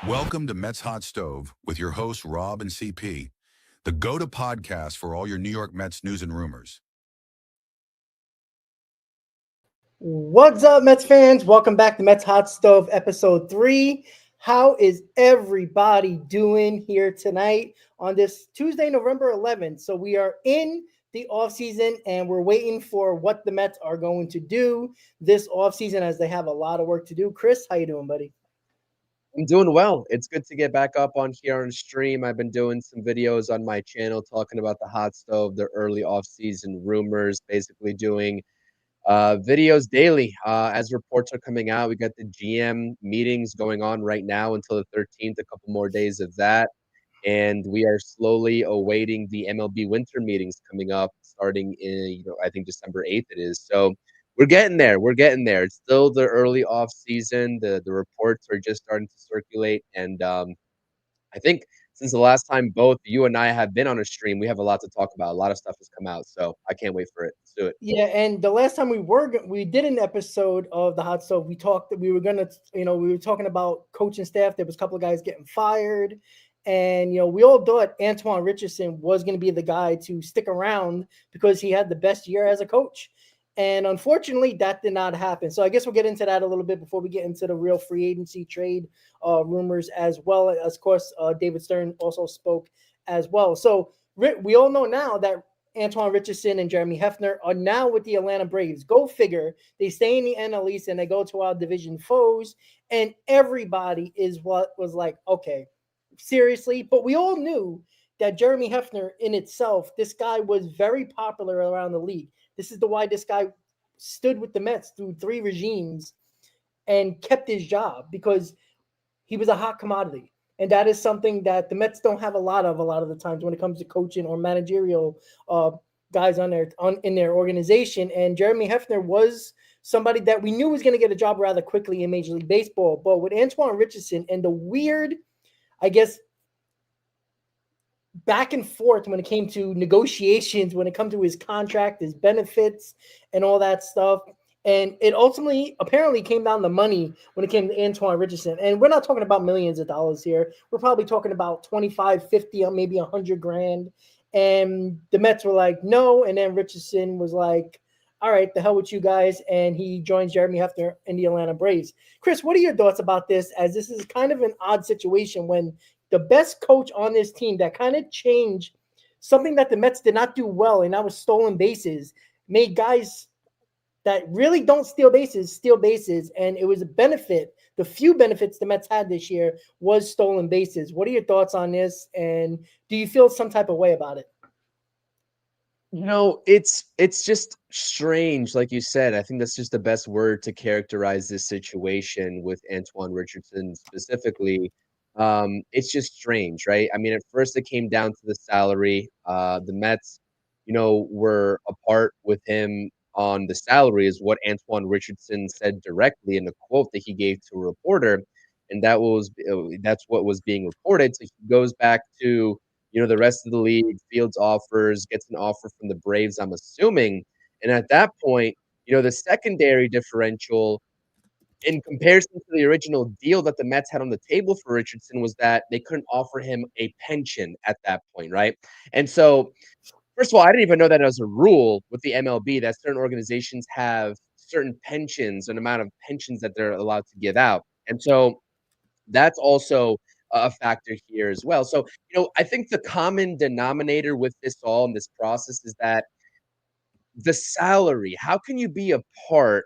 Welcome to Mets Hot Stove with your hosts, Rob and CP, the go-to podcast for all your New York Mets news and rumors. What's up, Mets fans? Welcome back to Mets Hot Stove episode 3. How is everybody doing here tonight on this Tuesday, November 11th? So we are in the offseason and we're waiting for what the Mets are going to do this offseason as they have a lot of work to do. Chris, how you doing, buddy? I'm doing well. It's good to get back up on here on stream. I've been doing some videos on my channel talking about the hot stove, the early off-season rumors, basically doing videos daily as reports are coming out. We got the GM meetings going on right now until the 13th, a couple more days of that. And we are slowly awaiting the MLB winter meetings coming up starting in, I think December 8th it is. So we're getting there. We're getting there. It's still the early off season. The reports are just starting to circulate. And I think since the last time both you and I have been on a stream, we have a lot to talk about. A lot of stuff has come out. So I can't wait for it. Let's do it. Yeah, and the last time we did an episode of the hot stove. We talked that we were gonna, we were talking about coaching staff. There was a couple of guys getting fired, and we all thought Antoine Richardson was going to be the guy to stick around because he had the best year as a coach. And unfortunately, that did not happen. So I guess we'll get into that a little bit before we get into the real free agency trade rumors, as well as, of course, David Stern also spoke as well. So we all know now that Antoine Richardson and Jeremy Hefner are now with the Atlanta Braves. Go figure. They stay in the NL East and they go to our division foes. And everybody was like, okay, seriously. But we all knew that Jeremy Hefner in itself, this guy was very popular around the league. This is why this guy stood with the Mets through 3 regimes and kept his job because he was a hot commodity. And that is something that the Mets don't have a lot of the times when it comes to coaching or managerial guys in their organization. And Jeremy Hefner was somebody that we knew was going to get a job rather quickly in Major League Baseball. But with Antoine Richardson and the weird, I guess, back and forth when it came to negotiations, when it comes to his contract, his benefits, and all that stuff. And it ultimately apparently came down to money when it came to Antoine Richardson. And we're not talking about millions of dollars here. We're probably talking about 25, 50, or maybe 100 grand. And the Mets were like, no. And then Richardson was like, all right, the hell with you guys. And he joins Jeremy Hefner in the Atlanta Braves. Chris, what are your thoughts about this? As this is kind of an odd situation when the best coach on this team that kind of changed something that the Mets did not do well, and that was stolen bases, made guys that really don't steal bases, and it was a benefit. The few benefits the Mets had this year was stolen bases. What are your thoughts on this, and do you feel some type of way about it? It's just strange, like you said. I think that's just the best word to characterize this situation with Antoine Richardson specifically. It's just strange, right? I mean, at first it came down to the salary. The Mets, were apart with him on the salary, is what Antoine Richardson said directly in a quote that he gave to a reporter, and that's what was being reported. So he goes back to the rest of the league, fields offers, gets an offer from the Braves, I'm assuming. And at that point, the secondary differential in comparison to the original deal that the Mets had on the table for Richardson was that they couldn't offer him a pension at that point, right? And so, first of all, I didn't even know that as a rule with the MLB that certain organizations have certain pensions, an amount of pensions that they're allowed to give out. And so that's also a factor here as well. So, I think the common denominator with this all in this process is that the salary, how can you be apart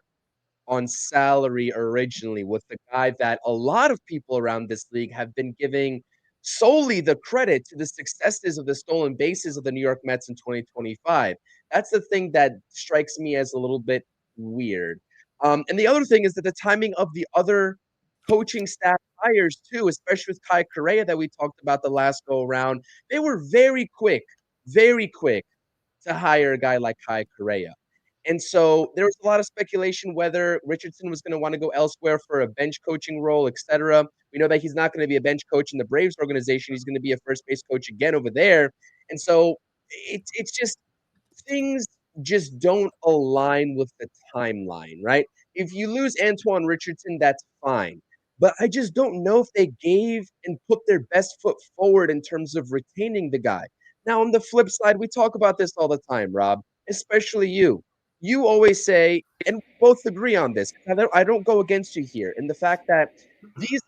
on salary originally with the guy that a lot of people around this league have been giving solely the credit to the successes of the stolen bases of the New York Mets in 2025? That's the thing that strikes me as a little bit weird. And the other thing is that the timing of the other coaching staff hires too, especially with Kai Correa that we talked about the last go around, they were very quick to hire a guy like Kai Correa. And so there was a lot of speculation whether Richardson was going to want to go elsewhere for a bench coaching role, etc. We know that he's not going to be a bench coach in the Braves organization. He's going to be a first base coach again over there. And so it's just things just don't align with the timeline, right? If you lose Antoine Richardson, that's fine. but I just don't know if they gave and put their best foot forward in terms of retaining the guy. Now, on the flip side, we talk about this all the time, Rob, especially you. You always say, and we both agree on this. I don't go against you here in the fact that these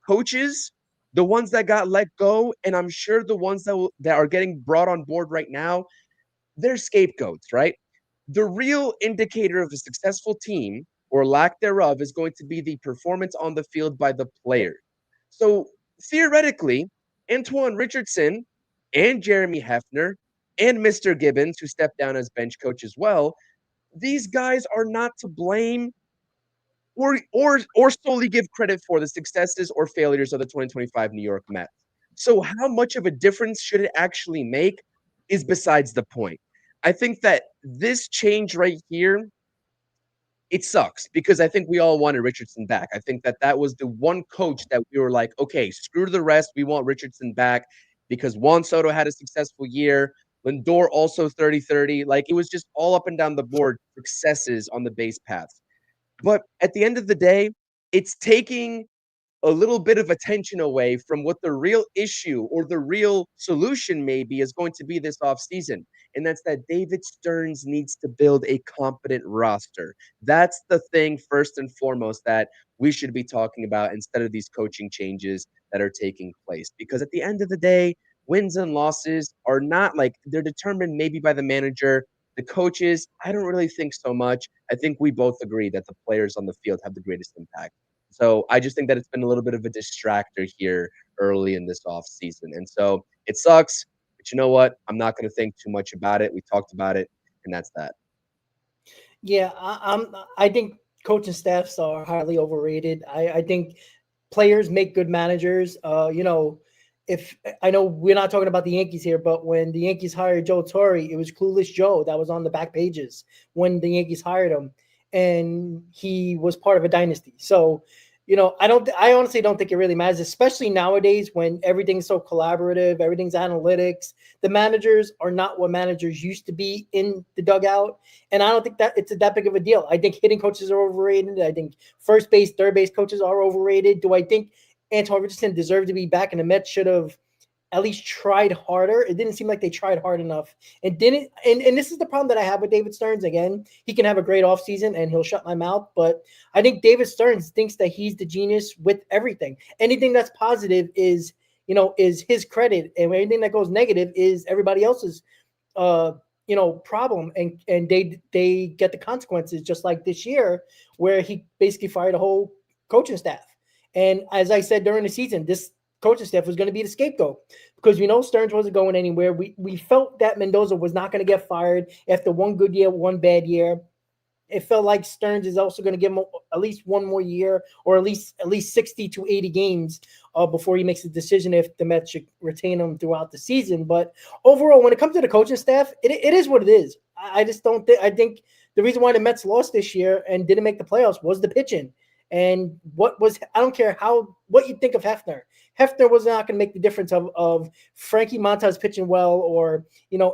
coaches, the ones that got let go, and I'm sure the ones that are getting brought on board right now, they're scapegoats, right? The real indicator of a successful team or lack thereof is going to be the performance on the field by the players. So theoretically, Antoine Richardson and Jeremy Hefner and Mr. Gibbons, who stepped down as bench coach as well, these guys are not to blame or solely give credit for the successes or failures of the 2025 New York Mets. So how much of a difference should it actually make is besides the point. I think that this change right here, it sucks because I think we all wanted Richardson back. I think that that was the one coach that we were like, okay, screw the rest. We want Richardson back because Juan Soto had a successful year. Lindor also 30-30. Like it was just all up and down the board successes on the base paths. But at the end of the day, it's taking a little bit of attention away from what the real issue or the real solution maybe is going to be this offseason. And that's that David Stearns needs to build a competent roster. That's the thing, first and foremost, that we should be talking about instead of these coaching changes that are taking place. Because at the end of the day, wins and losses are not like they're determined maybe by the manager. The coaches, I don't really think so much. I think we both agree that the players on the field have the greatest impact. So I just think that it's been a little bit of a distractor here early in this off season. And so it sucks, but you know what? I'm not going to think too much about it. We talked about it, and that's that. Yeah, I think coaching staffs are highly overrated. I think players make good managers. If I know we're not talking about the Yankees here, but when the Yankees hired Joe Torre, it was Clueless Joe that was on the back pages when the Yankees hired him, and he was part of a dynasty. So, I honestly don't think it really matters, especially nowadays when everything's so collaborative, everything's analytics. The managers are not what managers used to be in the dugout, and I don't think that it's that big of a deal. I think hitting coaches are overrated. I think first base, third base coaches are overrated. Do I think Antoine Richardson deserved to be back, and the Mets should have at least tried harder? It didn't seem like they tried hard enough, and didn't. And this is the problem that I have with David Stearns. Again, he can have a great offseason and he'll shut my mouth, but I think David Stearns thinks that he's the genius with everything. Anything that's positive is his credit, and anything that goes negative is everybody else's problem, and they get the consequences, just like this year where he basically fired a whole coaching staff. And as I said during the season, this coaching staff was going to be the scapegoat because we know Stearns wasn't going anywhere. We felt that Mendoza was not going to get fired after one good year, one bad year. It felt like Stearns is also going to give him at least one more year, or at least 60 to 80 games before he makes a decision if the Mets should retain him throughout the season. But overall, when it comes to the coaching staff, it is what it is. I just don't think. I think the reason why the Mets lost this year and didn't make the playoffs was the pitching. And I don't care what you think of Hefner. Hefner was not going to make the difference of Frankie Montas pitching well, or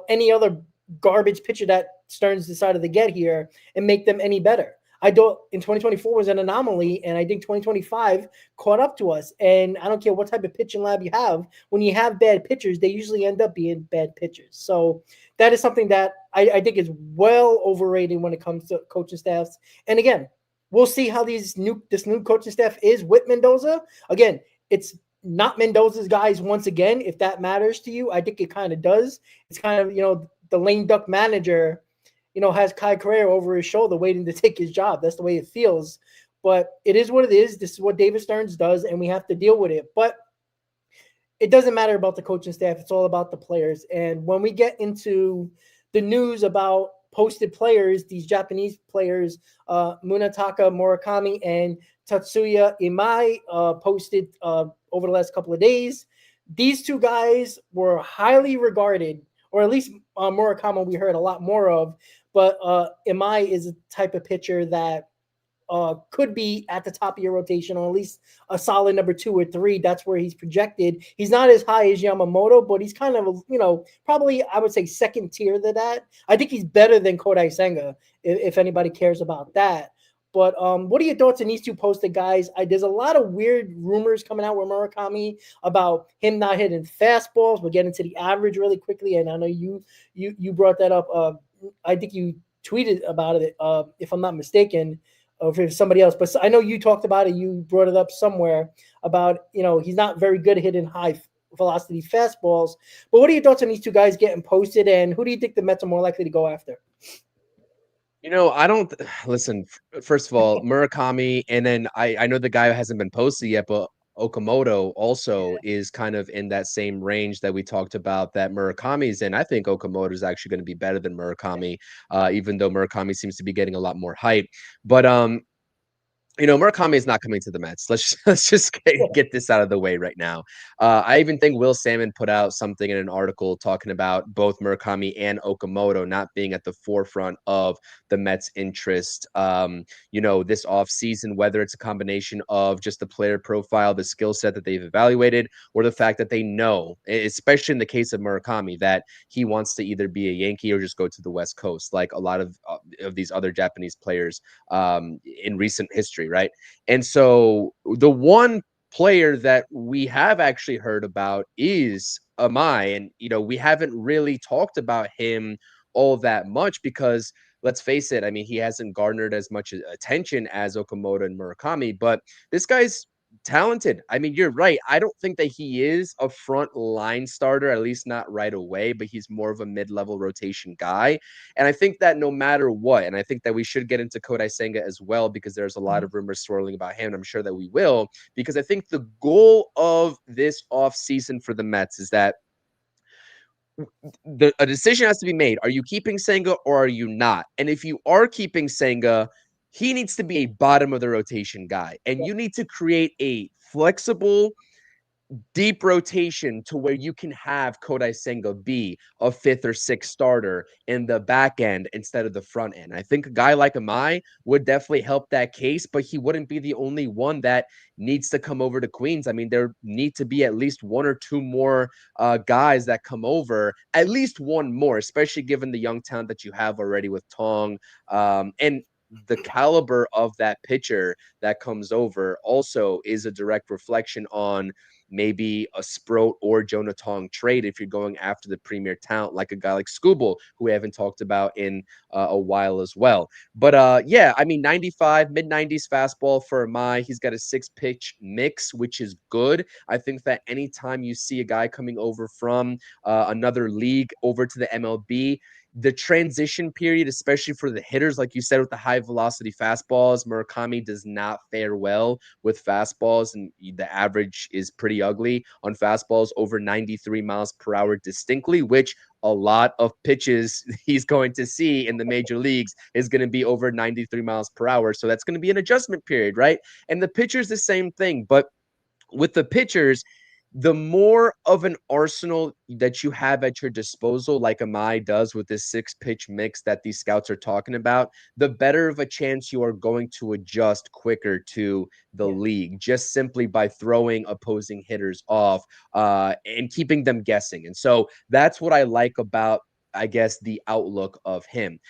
any other garbage pitcher that Stearns decided to get here and make them any better. I don't. In 2024 was an anomaly, and I think 2025 caught up to us. And I don't care what type of pitching lab you have. When you have bad pitchers, they usually end up being bad pitchers. So that is something that I think is well overrated when it comes to coaching staffs. And again, we'll see how this new coaching staff is with Mendoza. Again, it's not Mendoza's guys once again, if that matters to you. I think it kind of does. It's kind of, the lame duck manager, has Kai Correa over his shoulder waiting to take his job. That's the way it feels. But it is what it is. This is what David Stearns does, and we have to deal with it. But it doesn't matter about the coaching staff. It's all about the players. And when we get into the news about posted players, these Japanese players, Munetaka Murakami and Tatsuya Imai, posted over the last couple of days. These two guys were highly regarded, or at least Murakami we heard a lot more of, but Imai is a type of pitcher that could be at the top of your rotation, or at least a solid number 2 or 3. That's where he's projected. He's not as high as Yamamoto, but he's kind of, probably I would say second tier to that. I think he's better than Kodai Senga, if anybody cares about that. But what are your thoughts on these two posted guys? There's a lot of weird rumors coming out with Murakami about him not hitting fastballs. We'll get into the average really quickly, and I know you brought that up. I think you tweeted about it, if I'm not mistaken, or if somebody else. But I know you talked about it. You brought it up somewhere about he's not very good at hitting high velocity fastballs. But what are your thoughts on these two guys getting posted, and who do you think the Mets are more likely to go after? I don't listen. First of all, Murakami, and then I know the guy hasn't been posted yet, but Okamoto also is kind of in that same range that we talked about that Murakami's in. I think Okamoto is actually going to be better than Murakami, even though Murakami seems to be getting a lot more hype. But Murakami is not coming to the Mets. Let's just get this out of the way right now. I even think Will Salmon put out something in an article talking about both Murakami and Okamoto not being at the forefront of the Mets' interest. This offseason, whether it's a combination of just the player profile, the skill set that they've evaluated, or the fact that they know, especially in the case of Murakami, that he wants to either be a Yankee or just go to the West Coast, like a lot of these other Japanese players in recent history. Right. And so the one player that we have actually heard about is Amai. And, we haven't really talked about him all that much because let's face it, I mean, he hasn't garnered as much attention as Okamoto and Murakami, but this guy's talented. I mean, you're right. I don't think that he is a front line starter, at least not right away, but he's more of a mid-level rotation guy. And I think that no matter what, and I think that we should get into Kodai Senga as well, because there's a lot of rumors swirling about him. And I'm sure that we will, because I think the goal of this offseason for the Mets is that a decision has to be made. Are you keeping Senga or are you not? And if you are keeping Senga, he needs to be a bottom of the rotation guy. And you need to create a flexible, deep rotation to where you can have Kodai Senga be a fifth or sixth starter in the back end instead of the front end. I think a guy like Amai would definitely help that case, but he wouldn't be the only one that needs to come over to Queens. I mean, there need to be at least one or two more guys that come over, at least one more, especially given the young talent that you have already with Tong. And the caliber of that pitcher that comes over also is a direct reflection on maybe a Sproat or Jonah Tong trade if you're going after the premier talent, like a guy like Skubal, who we haven't talked about in a while as well. But yeah, I mean, 95, mid-90s fastball for Amai. He's got a 6-pitch mix, which is good. I think that anytime you see a guy coming over from another league over to the MLB, the transition period, especially for the hitters, like you said, with the high velocity fastballs, Murakami does not fare well with fastballs, and the average is pretty ugly on fastballs over 93 miles per hour distinctly, which a lot of pitches he's going to see in the major leagues is going to be over 93 miles per hour. So that's going to be an adjustment period, right? And the pitcher's the same thing, but with the pitchers, the more of an arsenal that you have at your disposal, like Amai does with this 6-pitch mix that these scouts are talking about, the better of a chance you are going to adjust quicker to the league, just simply by throwing opposing hitters off and keeping them guessing. And so that's what I like about, I guess, the outlook of him.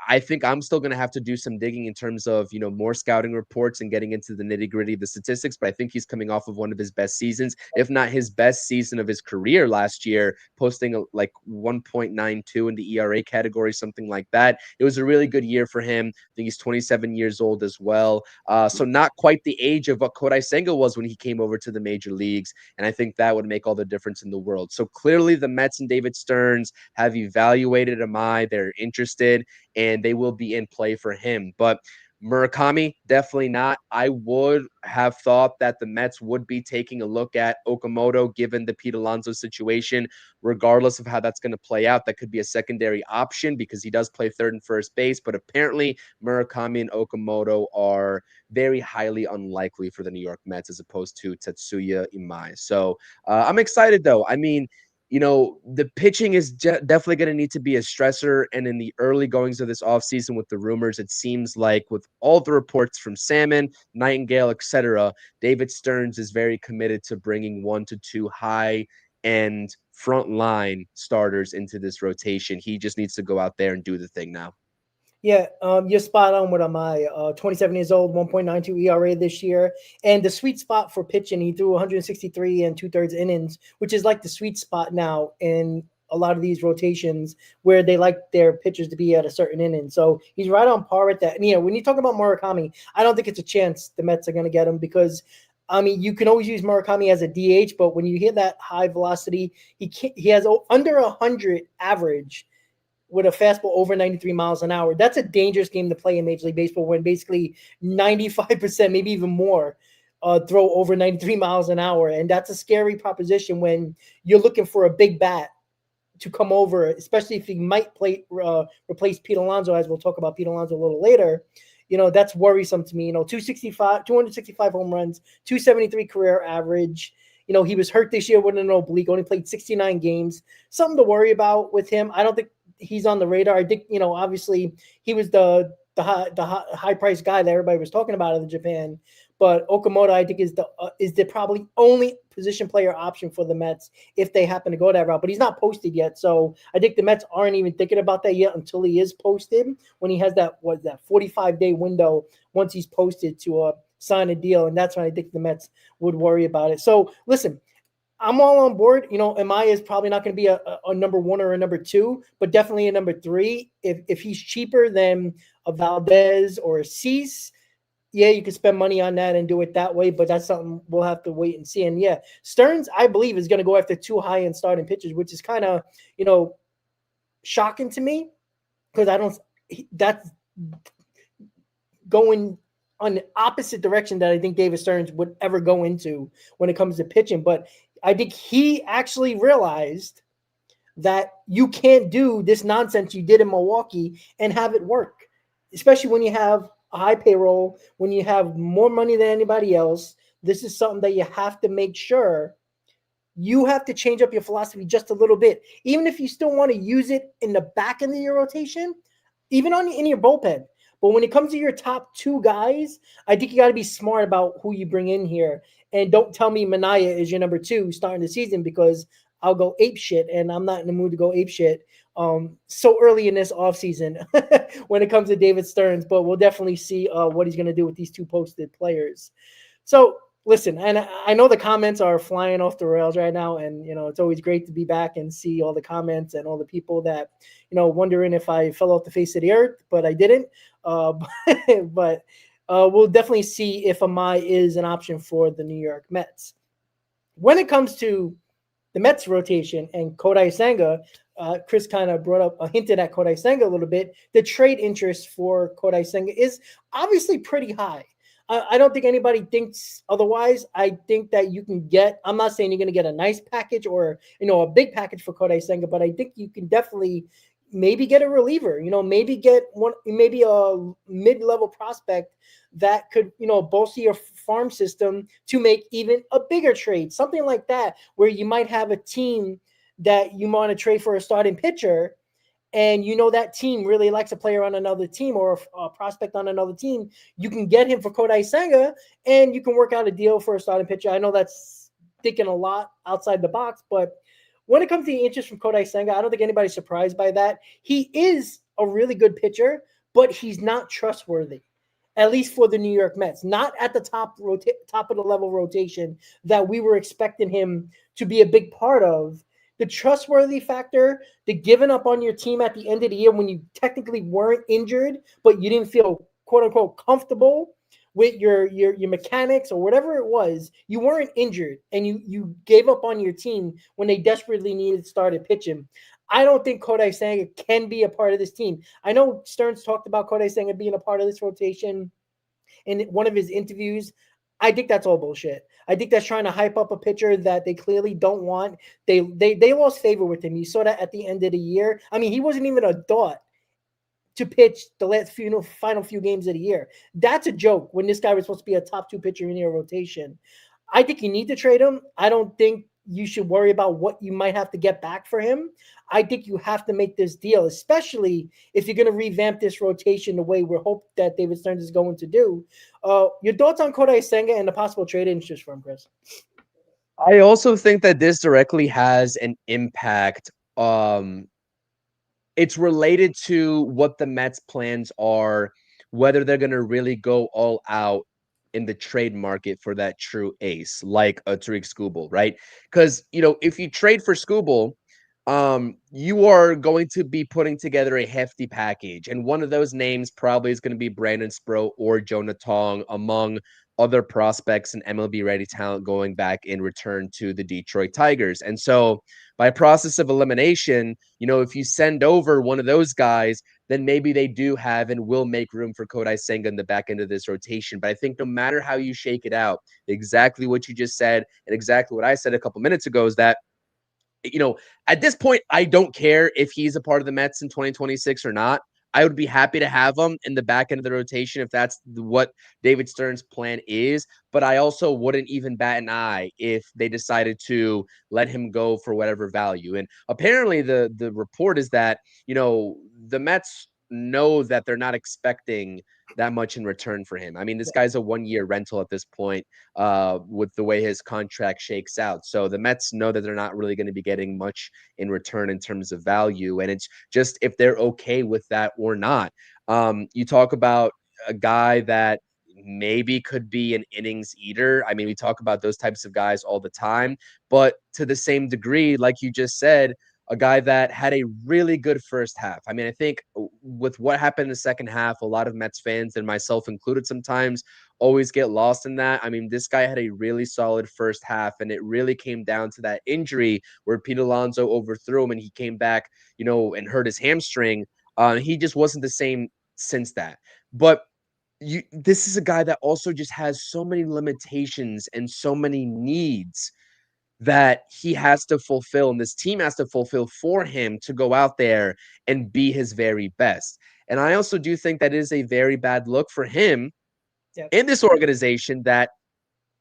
I think I'm still going to have to do some digging in terms of, more scouting reports and getting into the nitty gritty of the statistics. But I think he's coming off of one of his best seasons, if not his best season of his career last year, posting like 1.92 in the ERA category, something like that. It was a really good year for him. I think he's 27 years old as well. So not quite the age of what Kodai Senga was when he came over to the major leagues. And I think that would make all the difference in the world. So clearly the Mets and David Stearns have evaluated Amai. They're interested, and they will be in play for him. But Murakami, definitely not. I would have thought that the Mets would be taking a look at Okamoto, given the Pete Alonso situation, regardless of how that's going to play out. That could be a secondary option because he does play third and first base. But apparently, Murakami and Okamoto are very highly unlikely for the New York Mets as opposed to Tetsuya Imai. So I'm excited, though. I mean, the pitching is definitely going to need to be a stressor. And in the early goings of this offseason with the rumors, it seems like with all the reports from Salmon, Nightingale, etc., David Stearns is very committed to bringing 1 to 2 high-end frontline starters into this rotation. He just needs to go out there and do the thing now. Yeah, you're spot on with my 27 years old, 1.92 ERA this year. And the sweet spot for pitching, he threw 163 and 2/3 innings, which is like the sweet spot now in a lot of these rotations where they like their pitchers to be at a certain inning. So he's right on par with that. And, when you talk about Murakami, I don't think it's a chance the Mets are going to get him because, I mean, you can always use Murakami as a DH, but when you hit that high velocity, he has under 100 average with a fastball over 93 miles an hour. That's a dangerous game to play in Major League Baseball when basically 95%, maybe even more, throw over 93 miles an hour. And that's a scary proposition when you're looking for a big bat to come over, especially if he might replace Pete Alonso, as we'll talk about Pete Alonso a little later. That's worrisome to me. 265 home runs, 273 career average. He was hurt this year with an oblique, only played 69 games. Something to worry about with him. I don't think he's on the radar. I think, obviously he was the high price guy that everybody was talking about in Japan. But Okamoto, I think, is the probably only position player option for the Mets if they happen to go that route. But he's not posted yet, so I think the Mets aren't even thinking about that yet until he is posted. When he has that 45-day window once he's posted to sign a deal, and that's when I think the Mets would worry about it. So listen, I'm all on board. Amaya is probably not going to be a number one or a number two, but definitely a number three. If he's cheaper than a Valdez or a Cease, yeah, you can spend money on that and do it that way, but that's something we'll have to wait and see. And yeah, Stearns, I believe, is going to go after two high-end starting pitchers, which is kind of, shocking to me because that's going on the opposite direction that I think David Stearns would ever go into when it comes to pitching. But I think he actually realized that you can't do this nonsense you did in Milwaukee and have it work, especially when you have a high payroll, when you have more money than anybody else. This is something that you have to make sure you have to change up your philosophy just a little bit. Even if you still want to use it in the back end of your rotation, even in your bullpen. But when it comes to your top two guys, I think you got to be smart about who you bring in here. And don't tell me Minaya is your number two starting the season because I'll go ape shit, and I'm not in the mood to go ape shit so early in this offseason when it comes to David Stearns. But we'll definitely see what he's going to do with these two posted players. So listen, and I know the comments are flying off the rails right now, and it's always great to be back and see all the comments and all the people that wondering if I fell off the face of the earth, but I didn't. But we'll definitely see if Amai is an option for the New York Mets. When it comes to the Mets rotation and Kodai Senga, Chris kind of hinted at Kodai Senga a little bit. The trade interest for Kodai Senga is obviously pretty high. I don't think anybody thinks otherwise. I think that you can I'm not saying you're going to get a nice package or, a big package for Kodai Senga, but I think you can definitely maybe get a reliever, maybe get maybe a mid-level prospect that could, bolster your farm system to make even a bigger trade, something like that, where you might have a team that you want to trade for a starting pitcher. And that team really likes a player on another team or a prospect on another team. You can get him for Kodai Senga, and you can work out a deal for a starting pitcher. I know that's thinking a lot outside the box, but when it comes to the interest from Kodai Senga, I don't think anybody's surprised by that. He is a really good pitcher, but he's not trustworthy, at least for the New York Mets. Not at the top of the level rotation that we were expecting him to be a big part of. The trustworthy factor, the giving up on your team at the end of the year when you technically weren't injured, but you didn't feel quote unquote comfortable with your mechanics or whatever it was, you weren't injured and you gave up on your team when they desperately needed started pitching. I don't think Kodai Senga can be a part of this team. I know Stearns talked about Kodai Senga being a part of this rotation in one of his interviews. I think that's all bullshit. I think that's trying to hype up a pitcher that they clearly don't want. They lost favor with him. You saw that at the end of the year. I mean, he wasn't even a thought to pitch the last final few games of the year. That's a joke when this guy was supposed to be a top two pitcher in your rotation. I think you need to trade him. I don't think you should worry about what you might have to get back for him. I think you have to make this deal, especially if you're going to revamp this rotation the way we hope that David Stearns is going to do. Your thoughts on Kodai Senga and the possible trade interest for him, Chris? I also think that this directly has an impact It's related to what the Mets' plans are, whether they're going to really go all out in the trade market for that true ace, like a Tariq Skubal, right? Because, if you trade for Skubal, you are going to be putting together a hefty package. And one of those names probably is going to be Brandon Sproat or Jonah Tong, among other prospects and MLB ready talent going back in return to the Detroit Tigers. And so, by process of elimination, if you send over one of those guys, then maybe they do have and will make room for Kodai Senga in the back end of this rotation. But I think no matter how you shake it out, exactly what you just said and exactly what I said a couple minutes ago is that, at this point, I don't care if he's a part of the Mets in 2026 or not. I would be happy to have him in the back end of the rotation if that's what David Stern's plan is. But I also wouldn't even bat an eye if they decided to let him go for whatever value. And apparently the report is that, the Mets know that they're not expecting that much in return for him. I mean, this guy's a 1-year rental at this point, with the way his contract shakes out. So the Mets know that they're not really going to be getting much in return in terms of value. And it's just if they're okay with that or not. You talk about a guy that maybe could be an innings eater. I mean, we talk about those types of guys all the time, but to the same degree, like you just said, a guy that had a really good first half. I mean, I think with what happened in the second half, a lot of Mets fans, and myself included sometimes, always get lost in that. I mean, this guy had a really solid first half, and it really came down to that injury where Pete Alonso overthrew him and he came back, and hurt his hamstring. He just wasn't the same since that. But this is a guy that also just has so many limitations and so many needs that he has to fulfill and this team has to fulfill for him to go out there and be his very best. And I also do think that is a very bad look for him in this organization that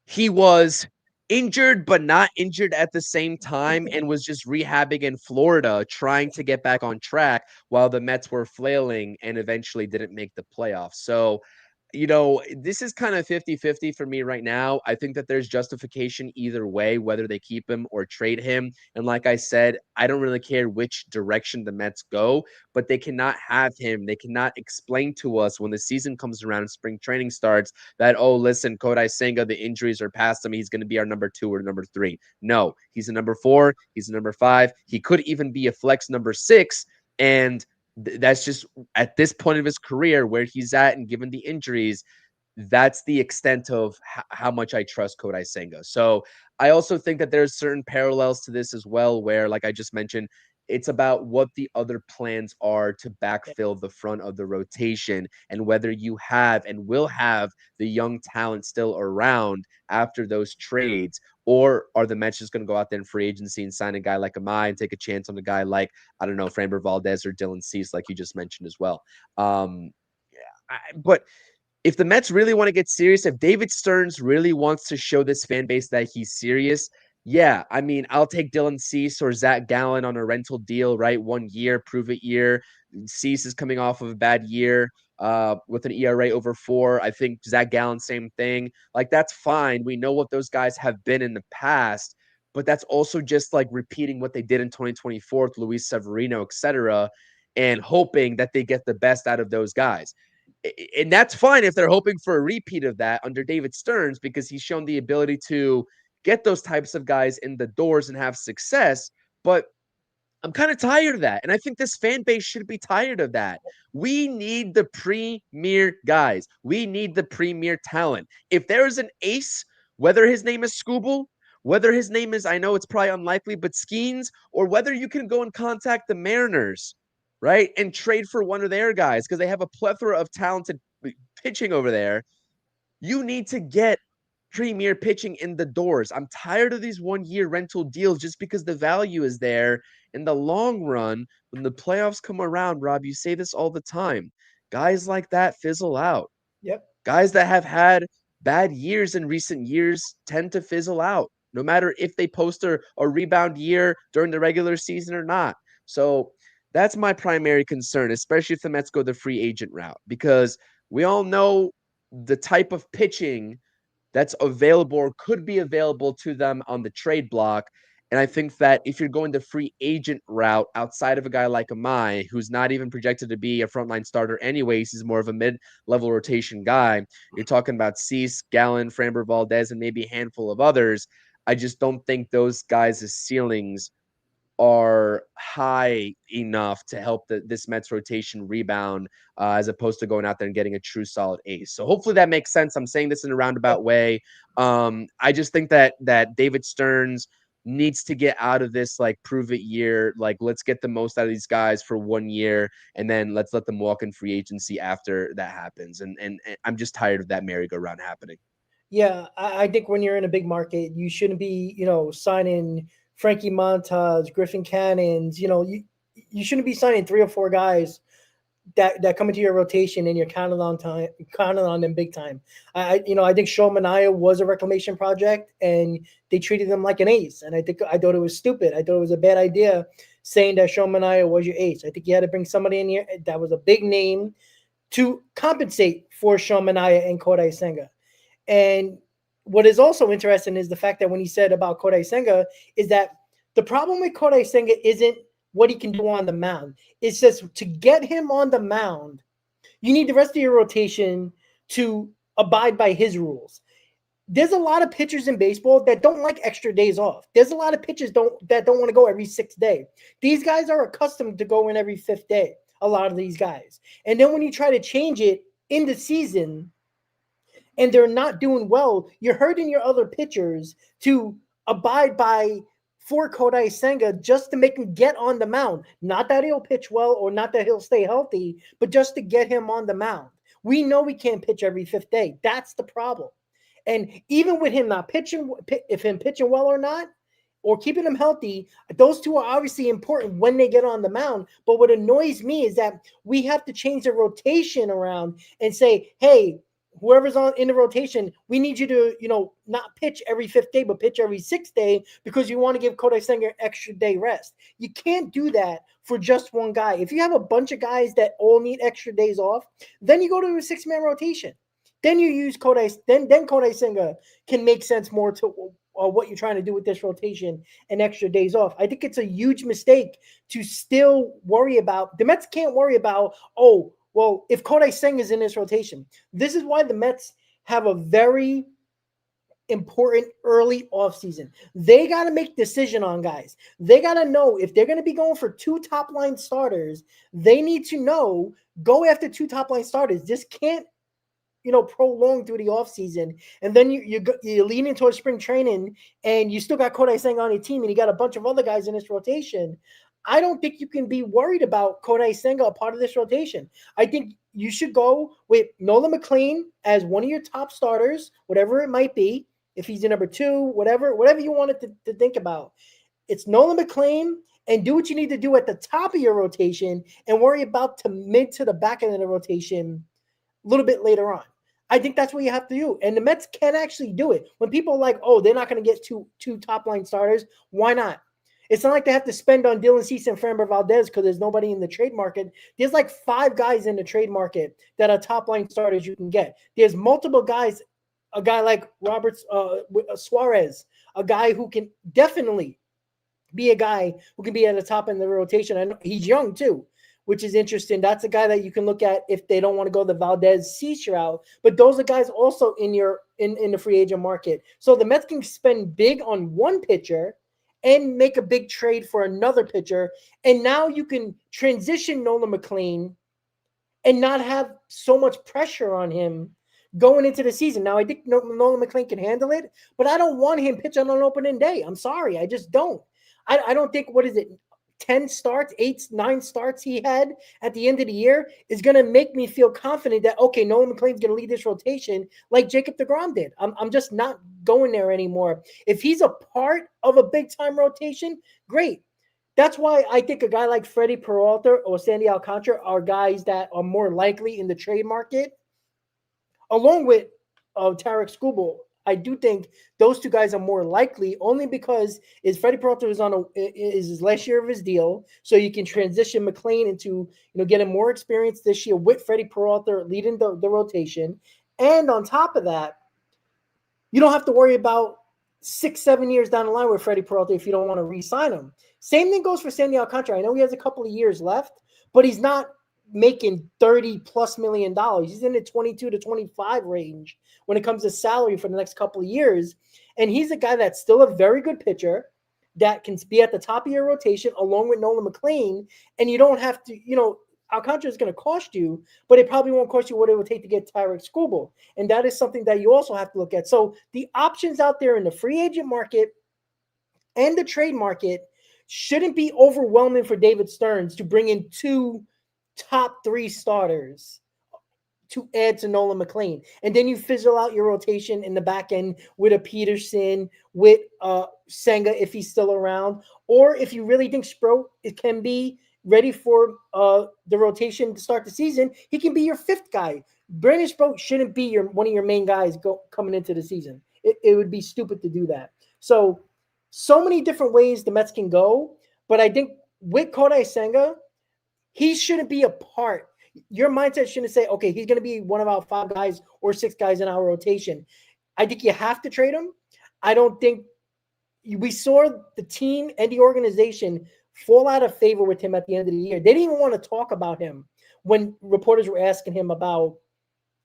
he was injured but not injured at the same time and was just rehabbing in Florida trying to get back on track while the Mets were flailing and eventually didn't make the playoffs. So this is kind of 50-50 for me right now. I think that there's justification either way, whether they keep him or trade him. And like I said, I don't really care which direction the Mets go, but they cannot have him. They cannot explain to us when the season comes around and spring training starts that, oh, listen, Kodai Senga, the injuries are past him. He's going to be our number 2 or number 3. No, he's a number 4. He's a number 5. He could even be a flex number 6. And that's just at this point of his career where he's at, and given the injuries, that's the extent of how much I trust Kodai Senga. So I also think that there's certain parallels to this as well, where, like I just mentioned, it's about what the other plans are to backfill the front of the rotation and whether you have and will have the young talent still around after those trades, or are the Mets just going to go out there in free agency and sign a guy like Amai and take a chance on a guy like, I don't know, Framber Valdez or Dylan Cease, like you just mentioned as well. But if the Mets really want to get serious, if David Stearns really wants to show this fan base that he's serious, yeah, I mean, I'll take Dylan Cease or Zach Gallen on a rental deal, right? 1 year, prove it year. Cease is coming off of a bad year with an ERA over 4. I think Zach Gallen, same thing. Like, that's fine. We know what those guys have been in the past, but that's also just like repeating what they did in 2024 with Luis Severino, et cetera, and hoping that they get the best out of those guys. And that's fine if they're hoping for a repeat of that under David Stearns, because he's shown the ability to get those types of guys in the doors and have success. But I'm kind of tired of that. And I think this fan base should be tired of that. We need the premier guys. We need the premier talent. If there is an ace, whether his name is Scooble, whether his name is, I know it's probably unlikely, but Skeens, or whether you can go and contact the Mariners, right, and trade for one of their guys because they have a plethora of talented pitching over there. You need to get premier pitching in the doors. I'm tired of these 1-year rental deals just because the value is there. In the long run, when the playoffs come around, Rob, you say this all the time. Guys like that fizzle out. Yep. Guys that have had bad years in recent years tend to fizzle out, no matter if they post a rebound year during the regular season or not. So that's my primary concern, especially if the Mets go the free agent route, because we all know the type of pitching that's available or could be available to them on the trade block. And I think that if you're going the free agent route outside of a guy like Amai, who's not even projected to be a frontline starter anyways, he's more of a mid-level rotation guy. You're talking about Cease, Gallen, Framber Valdez, and maybe a handful of others. I just don't think those guys' ceilings are high enough to help this Mets rotation rebound, as opposed to going out there and getting a true solid ace. So hopefully that makes sense. I'm saying this in a roundabout way. I just think that David Stearns needs to get out of this like prove it year. Like, let's get the most out of these guys for 1 year, and then let's let them walk in free agency after that happens. And I'm just tired of that merry-go-round happening. Yeah, I think when you're in a big market, you shouldn't be, signing Frankie Montas, Griffin Cannons. You shouldn't be signing 3 or 4 guys that come into your rotation and you're counting on them big time. I think Sean Manaea was a reclamation project and they treated him like an ace. And I thought it was stupid. I thought it was a bad idea saying that Sean Manaea was your ace. I think you had to bring somebody in here that was a big name to compensate for Sean Manaea and Kodai Senga. And what is also interesting is the fact that when he said about Kodai Senga is that the problem with Kodai Senga isn't what he can do on the mound. It's just to get him on the mound, you need the rest of your rotation to abide by his rules. There's a lot of pitchers in baseball that don't like extra days off. There's a lot of pitchers that don't want to go every 6th day. These guys are accustomed to going every 5th day, a lot of these guys. And then when you try to change it in the season, and they're not doing well, you're hurting your other pitchers to abide by for Kodai Senga just to make him get on the mound. Not that he'll pitch well or not that he'll stay healthy, but just to get him on the mound. We know we can't pitch every 5th day. That's the problem. And even with him not pitching, if him pitching well or not, or keeping him healthy, those two are obviously important when they get on the mound. But what annoys me is that we have to change the rotation around and say, hey, whoever's in the rotation, we need you to, not pitch every 5th day, but pitch every 6th day because you want to give Kodai Senga an extra day rest. You can't do that for just one guy. If you have a bunch of guys that all need extra days off, then you go to a 6-man rotation. Then you use Kodai. Then Kodai Senga can make sense more to what you're trying to do with this rotation and extra days off. I think it's a huge mistake to still worry about. The Mets can't worry about, well, if Kodai Senga is in this rotation. This is why the Mets have a very important early offseason. They got to make decision on guys. They got to know if they're going to be going for 2 top-line starters, they need to know, go after 2 top-line starters. This can't, prolong through the offseason. And then you lean into a spring training and you still got Kodai Senga on your team and you got a bunch of other guys in this rotation. I don't think you can be worried about Kodai Senga, a part of this rotation. I think you should go with Nolan McLean as one of your top starters, whatever it might be. If he's the number 2, whatever you wanted to think about. It's Nolan McLean, and do what you need to do at the top of your rotation and worry about the mid to the back end of the rotation a little bit later on. I think that's what you have to do. And the Mets can actually do it. When people are like, they're not going to get two top-line starters, why not? It's not like they have to spend on Dylan Cease and Framber Valdez because there's nobody in the trade market. There's like 5 guys in the trade market that are top-line starters you can get. There's multiple guys, a guy like Suarez, a guy who can definitely be a guy who can be at the top end of the rotation. And he's young too, which is interesting. That's a guy that you can look at if they don't want to go the Valdez Cease route. But those are guys also in the free agent market. So the Mets can spend big on one pitcher and make a big trade for another pitcher. And now you can transition Nolan McLean and not have so much pressure on him going into the season. Now, I think Nolan McLean can handle it, but I don't want him pitching on opening day. I'm sorry. I just don't. I don't think, 10 starts, 8, 9 starts he had at the end of the year is going to make me feel confident that, okay, Nolan McLean's going to lead this rotation like Jacob deGrom did. I'm just not going there anymore. If he's a part of a big-time rotation, great. That's why I think a guy like Freddie Peralta or Sandy Alcantara are guys that are more likely in the trade market, along with Tarek Skubal. I do think those 2 guys are more likely only because Freddie Peralta is his last year of his deal, so you can transition McLean into getting more experience this year with Freddie Peralta leading the rotation, and on top of that, you don't have to worry about 6-7 years down the line with Freddie Peralta if you don't want to re-sign him. Same thing goes for Sandy Alcantara. I know he has a couple of years left, but he's not making $30+ million. He's in the 22 to 25 range when it comes to salary for the next couple of years. And he's a guy that's still a very good pitcher that can be at the top of your rotation along with Nolan McLean. And you don't have to, Alcantara is going to cost you, but it probably won't cost you what it would take to get Tyrek Skubal. And that is something that you also have to look at. So the options out there in the free agent market and the trade market shouldn't be overwhelming for David Stearns to bring in 2 top 3 starters to add to Nolan McLean. And then you fizzle out your rotation in the back end with a Peterson, with Senga if he's still around. Or if you really think Sproat it can be ready for the rotation to start the season, he can be your 5th guy. Brandon Sproat shouldn't be one of your main guys coming into the season. It would be stupid to do that. So many different ways the Mets can go. But I think with Kodai Senga, he shouldn't be a part. Your mindset shouldn't say, okay, he's going to be one of our 5 guys or 6 guys in our rotation. I think you have to trade him. I don't think we saw the team and the organization fall out of favor with him at the end of the year. They didn't even want to talk about him when reporters were asking him about,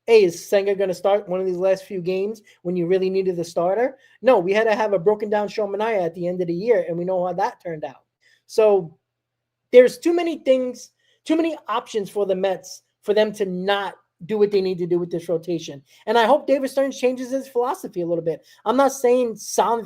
hey, is Senga going to start one of these last few games when you really needed the starter? No, we had to have a broken down Sean Manaea at the end of the year, and we know how that turned out. So there's too many things, too many options for the Mets for them to not do what they need to do with this rotation. And I hope David Stearns changes his philosophy a little bit. I'm not saying sign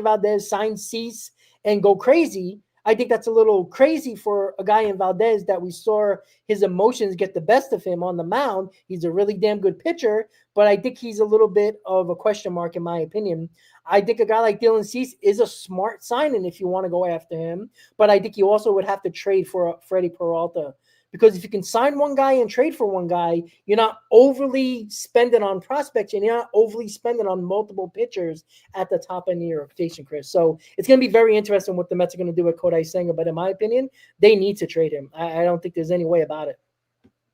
Valdez, sign Cease, and go crazy. I think that's a little crazy for a guy in Valdez that we saw his emotions get the best of him on the mound. He's a really damn good pitcher, but I think he's a little bit of a question mark in my opinion. I think a guy like Dylan Cease is a smart signing if you want to go after him, but I think you also would have to trade for Freddie Peralta. Because if you can sign one guy and trade for one guy, you're not overly spending on prospects and you're not overly spending on multiple pitchers at the top end of your rotation, Chris. So it's going to be very interesting what the Mets are going to do with Kodai Senga. But in my opinion, they need to trade him. I don't think there's any way about it.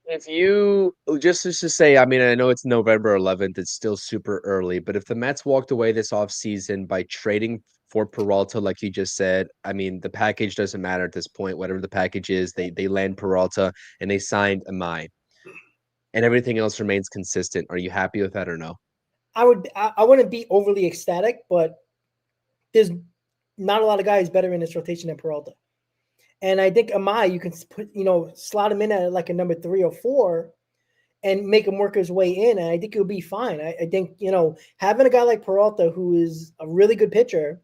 If you just to say, I mean, I know it's November 11th, it's still super early, but if the Mets walked away this offseason by trading for Peralta, like you just said, I mean, the package doesn't matter at this point. Whatever the package is, they land Peralta and they signed Amai, and everything else remains consistent. Are you happy with that or no? I wouldn't be overly ecstatic, but there's not a lot of guys better in this rotation than Peralta. And I think Amai, you can put, slot him in at like a number 3 or 4 and make him work his way in. And I think he'll be fine. I think, having a guy like Peralta, who is a really good pitcher,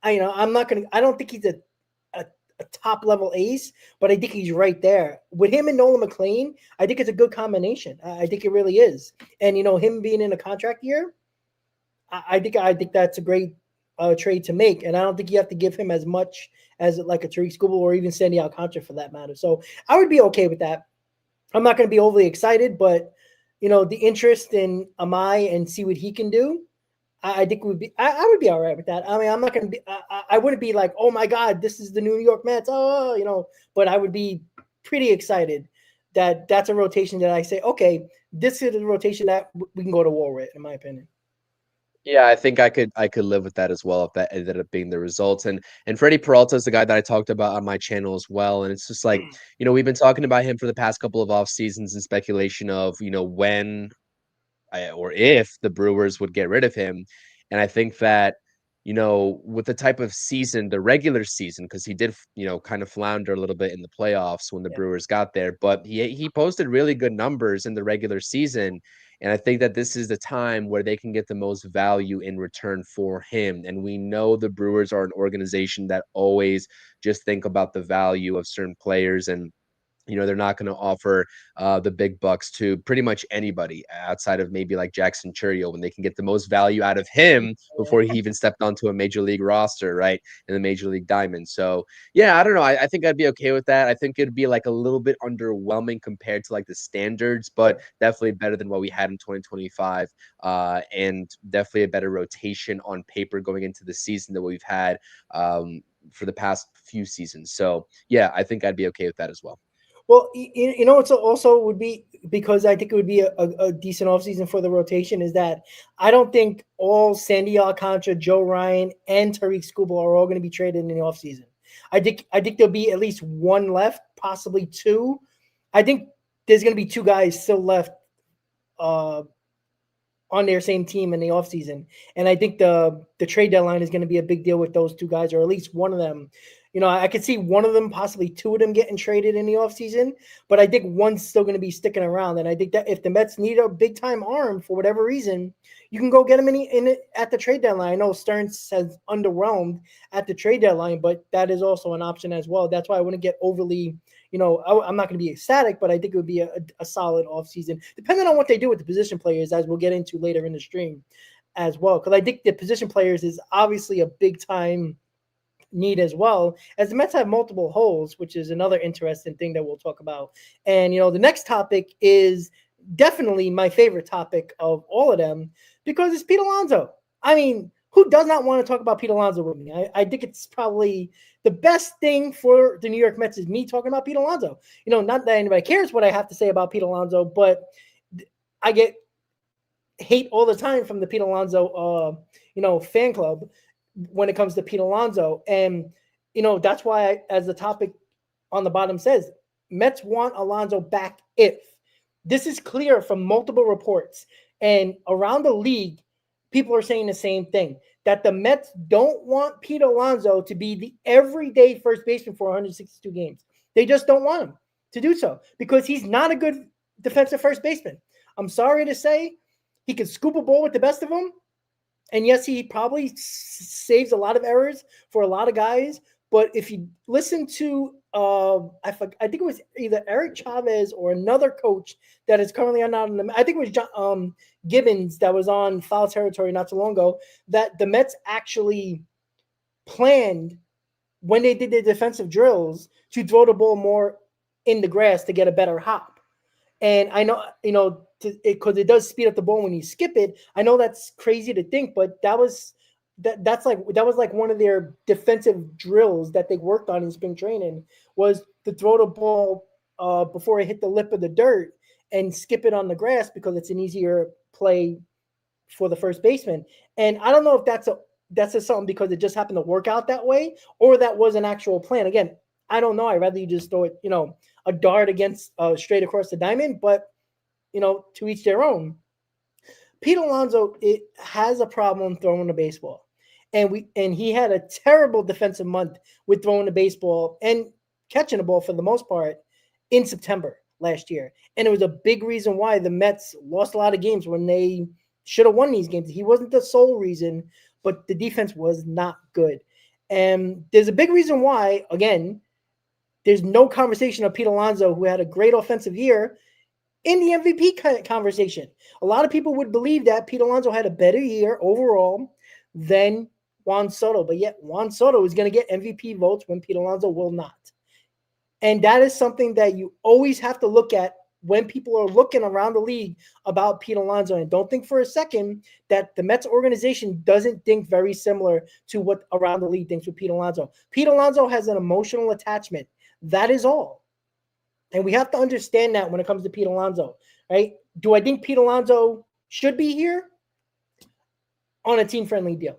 I don't think he's a top level ace, but I think he's right there with him and Nolan McLean. I think it's a good combination. I think it really is. And, him being in a contract year, I think that's a great trade to make. And I don't think you have to give him as much as like a Tariq Skubal or even Sandy Alcantara for that matter. So I would be okay with that. I'm not going to be overly excited, but the interest in Amai and see what he can do, I think would be. I would be all right with that. I mean, I'm not going to be. I wouldn't be like, oh my God, this is the New York Mets. But I would be pretty excited that that's a rotation that I say, okay, this is a rotation that we can go to war with, in my opinion. Yeah, I think I could live with that as well if that ended up being the results. And Freddie Peralta is the guy that I talked about on my channel as well. And it's just like, we've been talking about him for the past couple of off seasons and speculation of, when or if the Brewers would get rid of him. And I think that, with the type of season, the regular season, because he did, kind of flounder a little bit in the playoffs when the Brewers got there, but he posted really good numbers in the regular season. And I think that this is the time where they can get the most value in return for him. And we know the Brewers are an organization that always just think about the value of certain players, and they're not going to offer the big bucks to pretty much anybody outside of maybe like Jackson Chourio when they can get the most value out of him before he even stepped onto a major league roster, right, in the Major League Diamond. So, yeah, I don't know. I think I'd be okay with that. I think it'd be like a little bit underwhelming compared to like the standards, but definitely better than what we had in 2025 and definitely a better rotation on paper going into the season than what we've had for the past few seasons. So, yeah, I think I'd be okay with that as well. Well, it's also would be because I think it would be a decent offseason for the rotation is that I don't think all Sandy Alcantara, Joe Ryan, and Tariq Skubal are all going to be traded in the offseason. I think there'll be at least one left, possibly two. I think there's going to be two guys still left on their same team in the offseason. And I think the trade deadline is going to be a big deal with those two guys, or at least one of them. I could see one of them, possibly two of them getting traded in the offseason, but I think one's still going to be sticking around. And I think that if the Mets need a big-time arm for whatever reason, you can go get him at the trade deadline. I know Stearns has underwhelmed at the trade deadline, but that is also an option as well. That's why I wouldn't get overly I'm not going to be ecstatic, but I think it would be a solid offseason, depending on what they do with the position players, as we'll get into later in the stream as well. Because I think the position players is obviously a big-time need as well, as the Mets have multiple holes, which is another interesting thing that we'll talk about. And, the next topic is definitely my favorite topic of all of them because it's Pete Alonso. I mean, who does not want to talk about Pete Alonso with me? I think it's probably the best thing for the New York Mets is me talking about Pete Alonso. Not that anybody cares what I have to say about Pete Alonso, but I get hate all the time from the Pete Alonso, fan club when it comes to Pete Alonso. And, that's why, as the topic on the bottom says, Mets want Alonso back if. This is clear from multiple reports. And around the league, people are saying the same thing, that the Mets don't want Pete Alonso to be the everyday first baseman for 162 games. They just don't want him to do so because he's not a good defensive first baseman. I'm sorry to say, he can scoop a ball with the best of them. And yes, he probably saves a lot of errors for a lot of guys. But if you listen to, I think it was either Eric Chavez or another coach that is currently on the, I think it was John Gibbons that was on Foul Territory not too long ago, that the Mets actually planned when they did their defensive drills to throw the ball more in the grass to get a better hop. And I know, because it does speed up the ball when you skip it. I know that's crazy to think, but that was like one of their defensive drills that they worked on in spring training, was to throw the ball before it hit the lip of the dirt and skip it on the grass because it's an easier play for the first baseman. And I don't know if that's just something because it just happened to work out that way, or that was an actual plan. Again, I don't know. I'd rather you just throw it, a dart against straight across the diamond, but to each their own. Pete Alonso has a problem throwing the baseball. And he had a terrible defensive month with throwing the baseball and catching the ball for the most part in September last year. And it was a big reason why the Mets lost a lot of games when they should have won these games. He wasn't the sole reason, but the defense was not good. And there's a big reason why, again, there's no conversation of Pete Alonso, who had a great offensive year, in the MVP conversation. A lot of people would believe that Pete Alonso had a better year overall than Juan Soto, but yet Juan Soto is going to get MVP votes when Pete Alonso will not. And that is something that you always have to look at when people are looking around the league about Pete Alonso. And don't think for a second that the Mets organization doesn't think very similar to what around the league thinks with Pete Alonso. Pete Alonso has an emotional attachment. That is all. And we have to understand that when it comes to Pete Alonso, right? Do I think Pete Alonso should be here? On a team-friendly deal.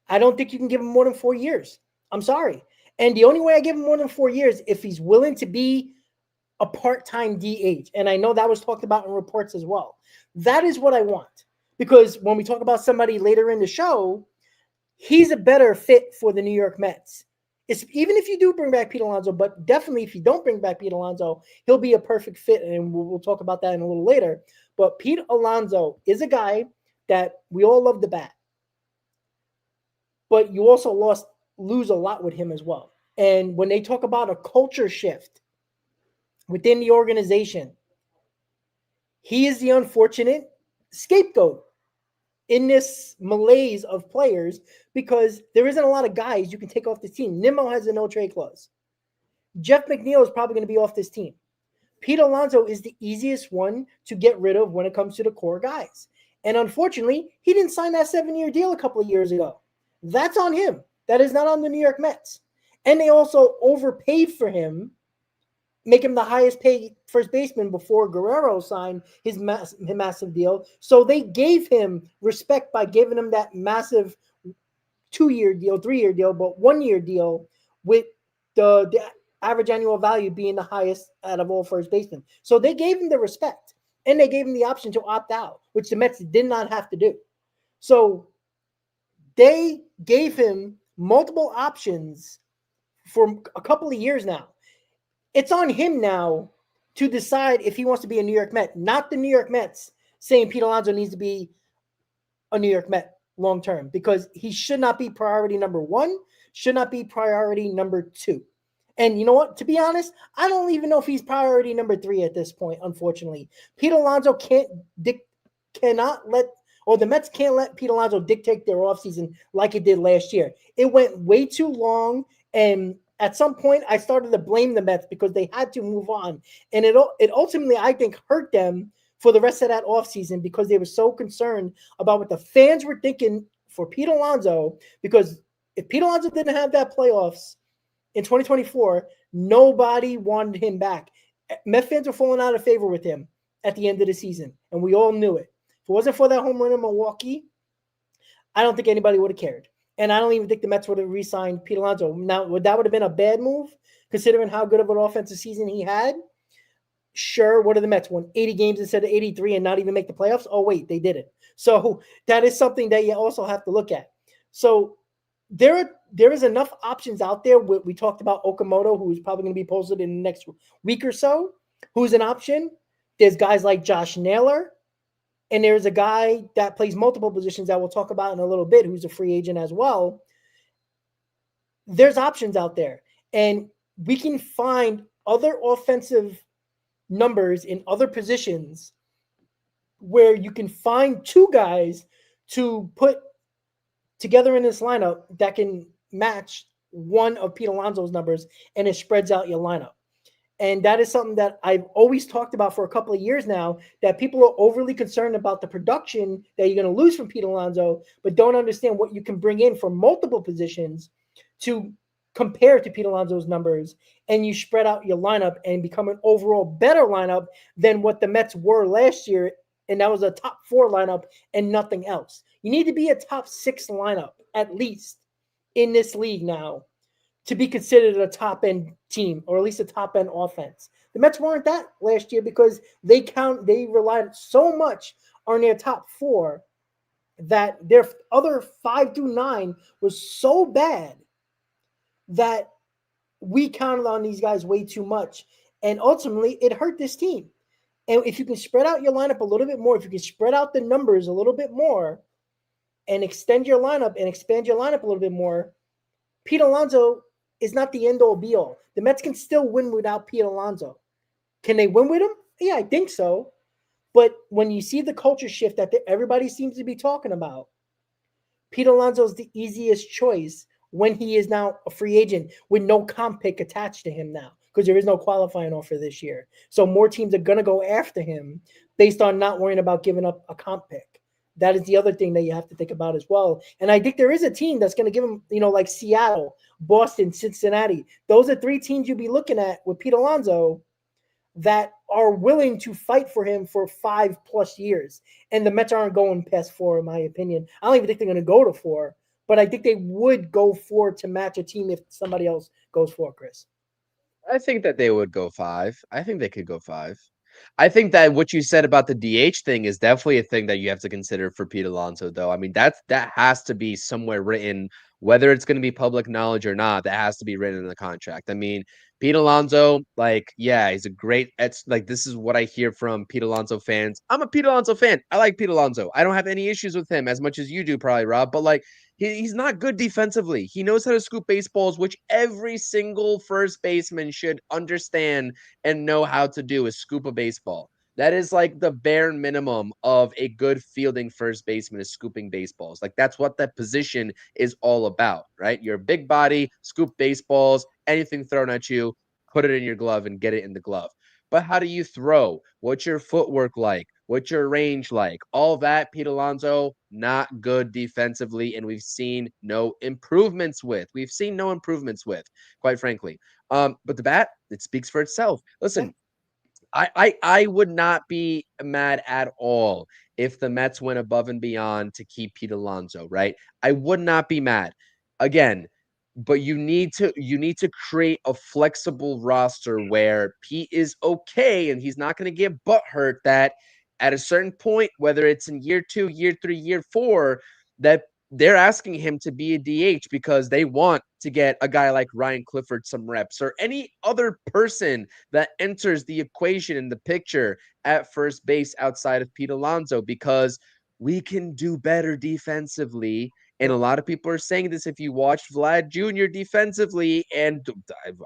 I don't think you can give him more than 4 years. I'm sorry. And the only way I give him more than 4 years, if he's willing to be a part-time DH. And I know that was talked about in reports as well. That is what I want. Because when we talk about somebody later in the show, he's a better fit for the New York Mets. Even if you do bring back Pete Alonso, but definitely if you don't bring back Pete Alonso, he'll be a perfect fit, and we'll talk about that in a little later. But Pete Alonso is a guy that we all love the bat. But you also lose a lot with him as well. And when they talk about a culture shift within the organization, he is the unfortunate scapegoat in this malaise of players, because there isn't a lot of guys you can take off this team. Nimmo has a no-trade clause. Jeff McNeil is probably going to be off this team. Pete Alonso is the easiest one to get rid of when it comes to the core guys. And unfortunately, he didn't sign that 7-year deal a couple of years ago. That's on him. That is not on the New York Mets. And they also overpaid for him make him the highest paid first baseman before Guerrero signed his massive deal. So they gave him respect by giving him that massive 2-year deal, 3-year deal, but 1-year deal with the average annual value being the highest out of all first basemen. So they gave him the respect and they gave him the option to opt out, which the Mets did not have to do. So they gave him multiple options for a couple of years now. It's on him now to decide if he wants to be a New York Met, not the New York Mets saying Pete Alonso needs to be a New York Met long term, because he should not be priority number 1, should not be priority number 2. And you know what? To be honest, I don't even know if he's priority number 3 at this point, unfortunately. Pete Alonso cannot let, or the Mets can't let Pete Alonso dictate their offseason like it did last year. It went way too long, and at some point I started to blame the Mets because they had to move on. And it ultimately, I think, hurt them for the rest of that offseason because they were so concerned about what the fans were thinking for Pete Alonso. Because if Pete Alonso didn't have that playoffs in 2024, nobody wanted him back. Met fans were falling out of favor with him at the end of the season, and we all knew it. If it wasn't for that home run in Milwaukee, I don't think anybody would have cared. And I don't even think the Mets would have re-signed Pete Alonso. Now, that would have been a bad move, considering how good of an offensive season he had. Sure, what are the Mets? Won 80 games instead of 83 and not even make the playoffs? Oh, wait, they did it. So that is something that you also have to look at. So there is enough options out there. We talked about Okamoto, who's probably going to be posted in the next week or so, who's an option. There's guys like Josh Naylor, and there's a guy that plays multiple positions that we'll talk about in a little bit, who's a free agent as well. There's options out there, and we can find other offensive numbers in other positions where you can find 2 guys to put together in this lineup that can match one of Pete Alonso's numbers, and it spreads out your lineup. And that is something that I've always talked about for a couple of years now, that people are overly concerned about the production that you're going to lose from Pete Alonso, but don't understand what you can bring in from multiple positions to compare to Pete Alonso's numbers, and you spread out your lineup and become an overall better lineup than what the Mets were last year, and that was a top 4 lineup and nothing else. You need to be a top 6 lineup at least in this league now to be considered a top-end team, or at least a top-end offense. The Mets weren't that last year because they relied so much on their top 4 that their other 5 through 9 was so bad that we counted on these guys way too much. And ultimately, it hurt this team. And if you can spread out your lineup a little bit more, if you can spread out the numbers a little bit more and extend your lineup and expand your lineup a little bit more, Pete Alonso is not the end-all, be-all. The Mets can still win without Pete Alonso. Can they win with him? Yeah, I think so. But when you see the culture shift that everybody seems to be talking about, Pete Alonso is the easiest choice when he is now a free agent with no comp pick attached to him now, because there is no qualifying offer this year. So more teams are going to go after him based on not worrying about giving up a comp pick. That is the other thing that you have to think about as well. And I think there is a team that's going to give him, like Seattle, Boston, Cincinnati. Those are 3 teams you'll be looking at with Pete Alonso that are willing to fight for him for 5+ years. And the Mets aren't going past 4, in my opinion. I don't even think they're going to go to 4, but I think they would go 4 to match a team if somebody else goes 4, Chris. I think that they would go 5. I think they could go 5. I think that what you said about the DH thing is definitely a thing that you have to consider for Pete Alonso, though. I mean, that has to be somewhere written, whether it's going to be public knowledge or not. That has to be written in the contract. I mean, Pete Alonso, he's a great. It's like, this is what I hear from Pete Alonso fans. I'm a Pete Alonso fan. I like Pete Alonso. I don't have any issues with him as much as you do, probably, Rob. But he's not good defensively. He knows how to scoop baseballs, which every single first baseman should understand and know how to do, is scoop a baseball. That is like the bare minimum of a good fielding first baseman, is scooping baseballs. Like, that's what that position is all about, right? You're a big body, scoop baseballs, anything thrown at you, put it in your glove and get it in the glove. But how do you throw? What's your footwork like? What's your range like? All that, Pete Alonso, not good defensively, and we've seen no improvements with. Quite frankly. But the bat, it speaks for itself. Listen, I would not be mad at all if the Mets went above and beyond to keep Pete Alonso, right? I would not be mad. Again, but you need to create a flexible roster where Pete is okay and he's not going to get butt hurt that at a certain point, whether it's in year 2, year 3, year 4, that they're asking him to be a DH because they want to get a guy like Ryan Clifford some reps or any other person that enters the equation in the picture at first base outside of Pete Alonso, because we can do better defensively. And a lot of people are saying this if you watched Vlad Jr. defensively and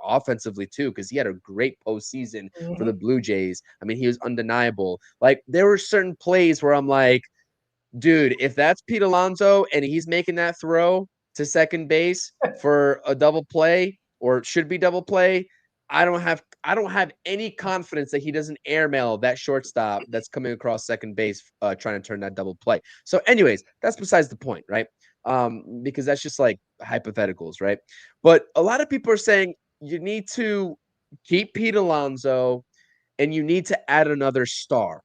offensively too, because he had a great postseason for the Blue Jays. I mean, he was undeniable. Like, there were certain plays where I'm like, dude, if that's Pete Alonso and he's making that throw to second base for a double play or should be double play, I don't have any confidence that he doesn't airmail that shortstop that's coming across second base trying to turn that double play. So anyways, that's besides the point, right? Because that's just like hypotheticals, right? But a lot of people are saying you need to keep Pete Alonso and you need to add another star.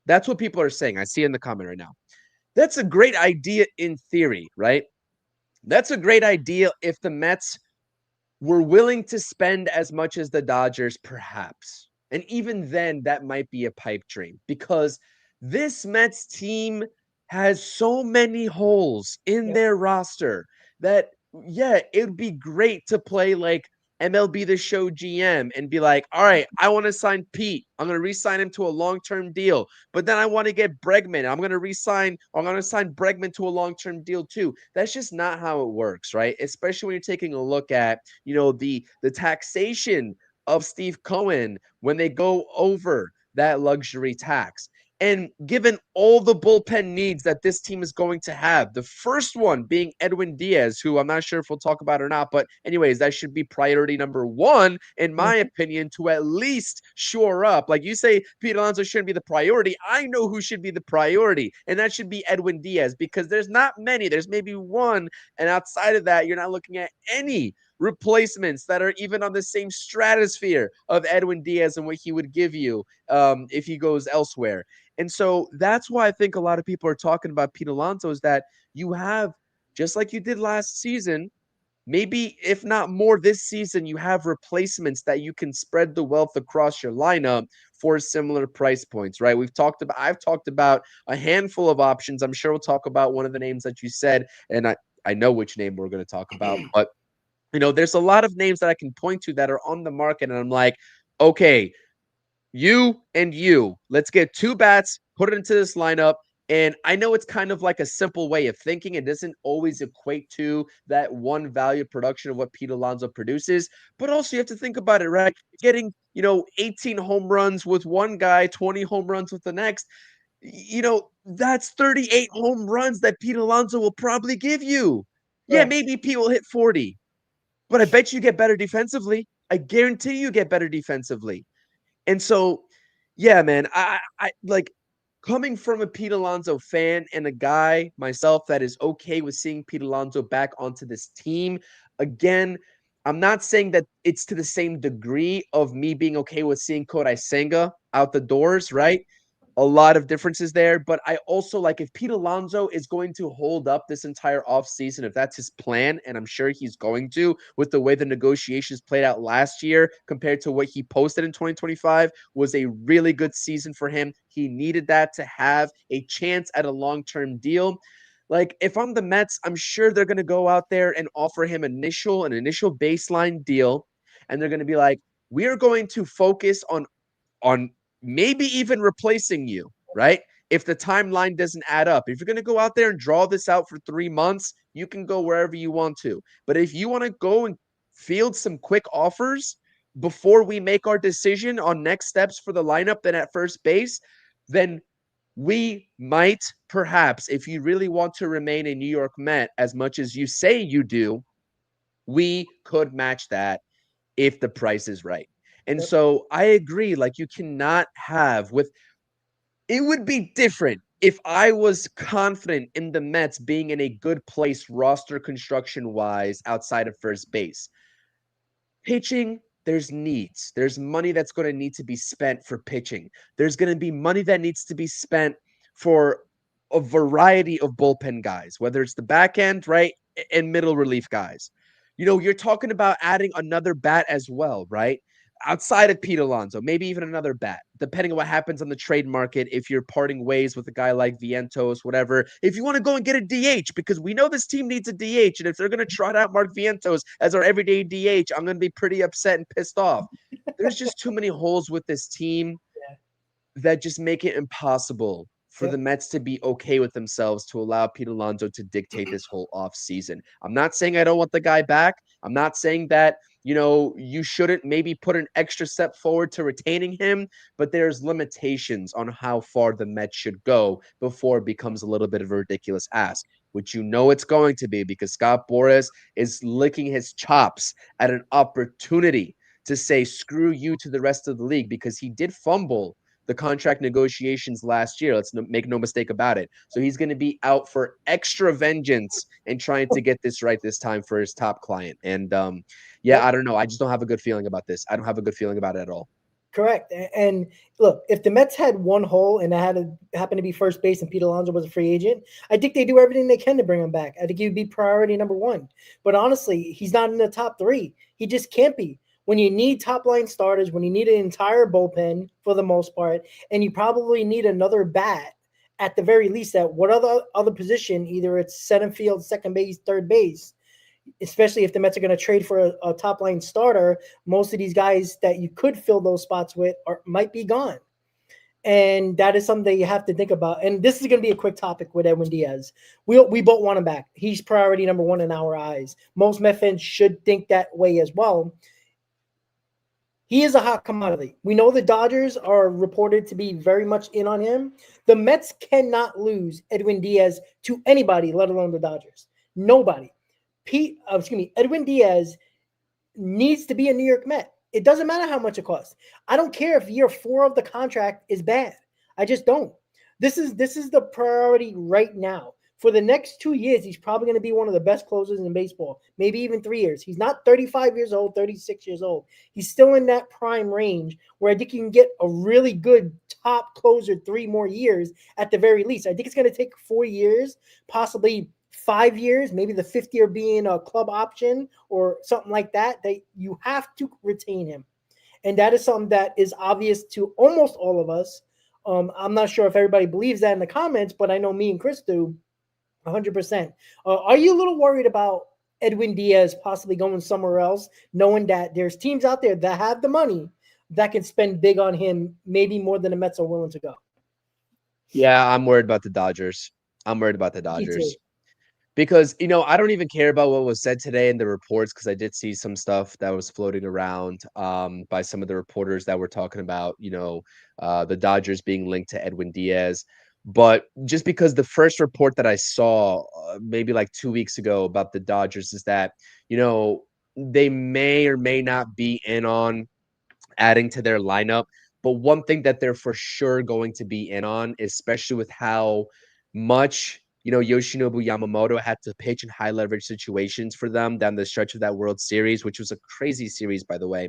That's what people are saying. I see in the comment right now. That's a great idea in theory, right? That's a great idea if the Mets were willing to spend as much as the Dodgers, perhaps. And even then, that might be a pipe dream because this Mets team has so many holes in their roster that, yeah, it would be great to play like MLB The Show GM and be like, all right, I want to sign Pete. I'm going to re-sign him to a long-term deal. But then I want to get Bregman. I'm going to sign Bregman to a long-term deal too. That's just not how it works, right? Especially when you're taking a look at, the taxation of Steve Cohen when they go over that luxury tax. And given all the bullpen needs that this team is going to have, the first one being Edwin Diaz, who I'm not sure if we'll talk about or not, but anyways, that should be priority number 1, in my opinion, to at least shore up. Like you say, Pete Alonso shouldn't be the priority. I know who should be the priority, and that should be Edwin Diaz, because there's not many. There's maybe one, and outside of that, you're not looking at any replacements that are even on the same stratosphere of Edwin Diaz and what he would give you if he goes elsewhere. And so that's why I think a lot of people are talking about Pete Alonso, is that you have, just like you did last season, maybe if not more this season, you have replacements that you can spread the wealth across your lineup for similar price points, right? I've talked about a handful of options. I'm sure we'll talk about one of the names that you said, and I know which name we're going to talk about, but there's a lot of names that I can point to that are on the market, and I'm like, okay, you and you, let's get 2 bats, put it into this lineup. And I know it's kind of like a simple way of thinking. It doesn't always equate to that one value production of what Pete Alonso produces, but also you have to think about it, right? Getting, 18 home runs with one guy, 20 home runs with the next, that's 38 home runs that Pete Alonso will probably give you. Yeah, maybe Pete will hit 40, but I bet you get better defensively. I guarantee you get better defensively. And so, yeah, man, I like, coming from a Pete Alonso fan and a guy myself that is okay with seeing Pete Alonso back onto this team. Again, I'm not saying that it's to the same degree of me being okay with seeing Kodai Senga out the doors, right? A lot of differences there, but I also like, if Pete Alonso is going to hold up this entire offseason, if that's his plan, and I'm sure he's going to, with the way the negotiations played out last year compared to what he posted in 2025, was a really good season for him. He needed that to have a chance at a long-term deal. Like, if I'm the Mets, I'm sure they're going to go out there and offer him an initial baseline deal, and they're going to be like, we are going to focus on maybe even replacing you, right? If the timeline doesn't add up. If you're going to go out there and draw this out for 3 months, you can go wherever you want to. But if you want to go and field some quick offers before we make our decision on next steps for the lineup, then at first base, then we might, perhaps, if you really want to remain a New York Met as much as you say you do, we could match that if the price is right. And so I agree, like, you cannot have It would be different if I was confident in the Mets being in a good place roster construction wise outside of first base. Pitching, there's needs. There's money that's going to need to be spent for pitching. There's going to be money that needs to be spent for a variety of bullpen guys, whether it's the back end, right, and middle relief guys. You're talking about adding another bat as well, right? Outside of Pete Alonso, maybe even another bat, depending on what happens on the trade market. If you're parting ways with a guy like Vientos, whatever, if you want to go and get a DH, because we know this team needs a DH, and if they're going to trot out Mark Vientos as our everyday DH, I'm going to be pretty upset and pissed off. There's just too many holes with this team that just make it impossible for the Mets to be okay with themselves to allow Pete Alonso to dictate this whole offseason. I'm not saying I don't want the guy back. I'm not saying that, you shouldn't maybe put an extra step forward to retaining him, but there's limitations on how far the Mets should go before it becomes a little bit of a ridiculous ask, which it's going to be, because Scott Boras is licking his chops at an opportunity to say screw you to the rest of the league, because he did fumble the contract negotiations last year. Let's make no mistake about it. So he's going to be out for extra vengeance and trying to get this right this time for his top client. And I don't know. I just don't have a good feeling about this. I don't have a good feeling about it at all. Correct. And look, if the Mets had one hole and it happened to be first base and Pete Alonso was a free agent, I think they do everything they can to bring him back. I think he would be priority number one. But honestly, he's not in the top three. He just can't be. When you need top-line starters, when you need an entire bullpen for the most part, and you probably need another bat at the very least at what other position, either it's center field, second base, third base, especially if the Mets are going to trade for a top-line starter, most of these guys that you could fill those spots with might be gone. And that is something that you have to think about. And this is going to be a quick topic with Edwin Diaz. We both want him back. He's priority number one in our eyes. Most Met fans should think that way as well. He is a hot commodity. We know the Dodgers are reported to be very much in on him. The Mets cannot lose Edwin Diaz to anybody, let alone the Dodgers. Nobody. Edwin Diaz needs to be a New York Met. It doesn't matter how much it costs. I don't care if year 4 of the contract is bad. I just don't. This is the priority right now. For the next 2 years, he's probably going to be one of the best closers in baseball, maybe even 3 years. He's not 35 years old, 36 years old. He's still in that prime range where I think you can get a really good top closer 3 more years at the very least. I think it's going to take 4 years, possibly 5 years, maybe the 5th year being a club option or something like that you have to retain him. And that is something that is obvious to almost all of us. I'm not sure if everybody believes that in the comments, but I know me and Chris do. 100%. Are you a little worried about Edwin Diaz possibly going somewhere else, knowing that there's teams out there that have the money that can spend big on him, maybe more than the Mets are willing to go? Yeah, I'm worried about the Dodgers. Because, I don't even care about what was said today in the reports, because I did see some stuff that was floating around by some of the reporters that were talking about, the Dodgers being linked to Edwin Diaz. But just because the first report that I saw maybe like 2 weeks ago about the Dodgers is that, they may or may not be in on adding to their lineup. But one thing that they're for sure going to be in on, especially with how much, Yoshinobu Yamamoto had to pitch in high leverage situations for them down the stretch of that World Series, which was a crazy series, by the way,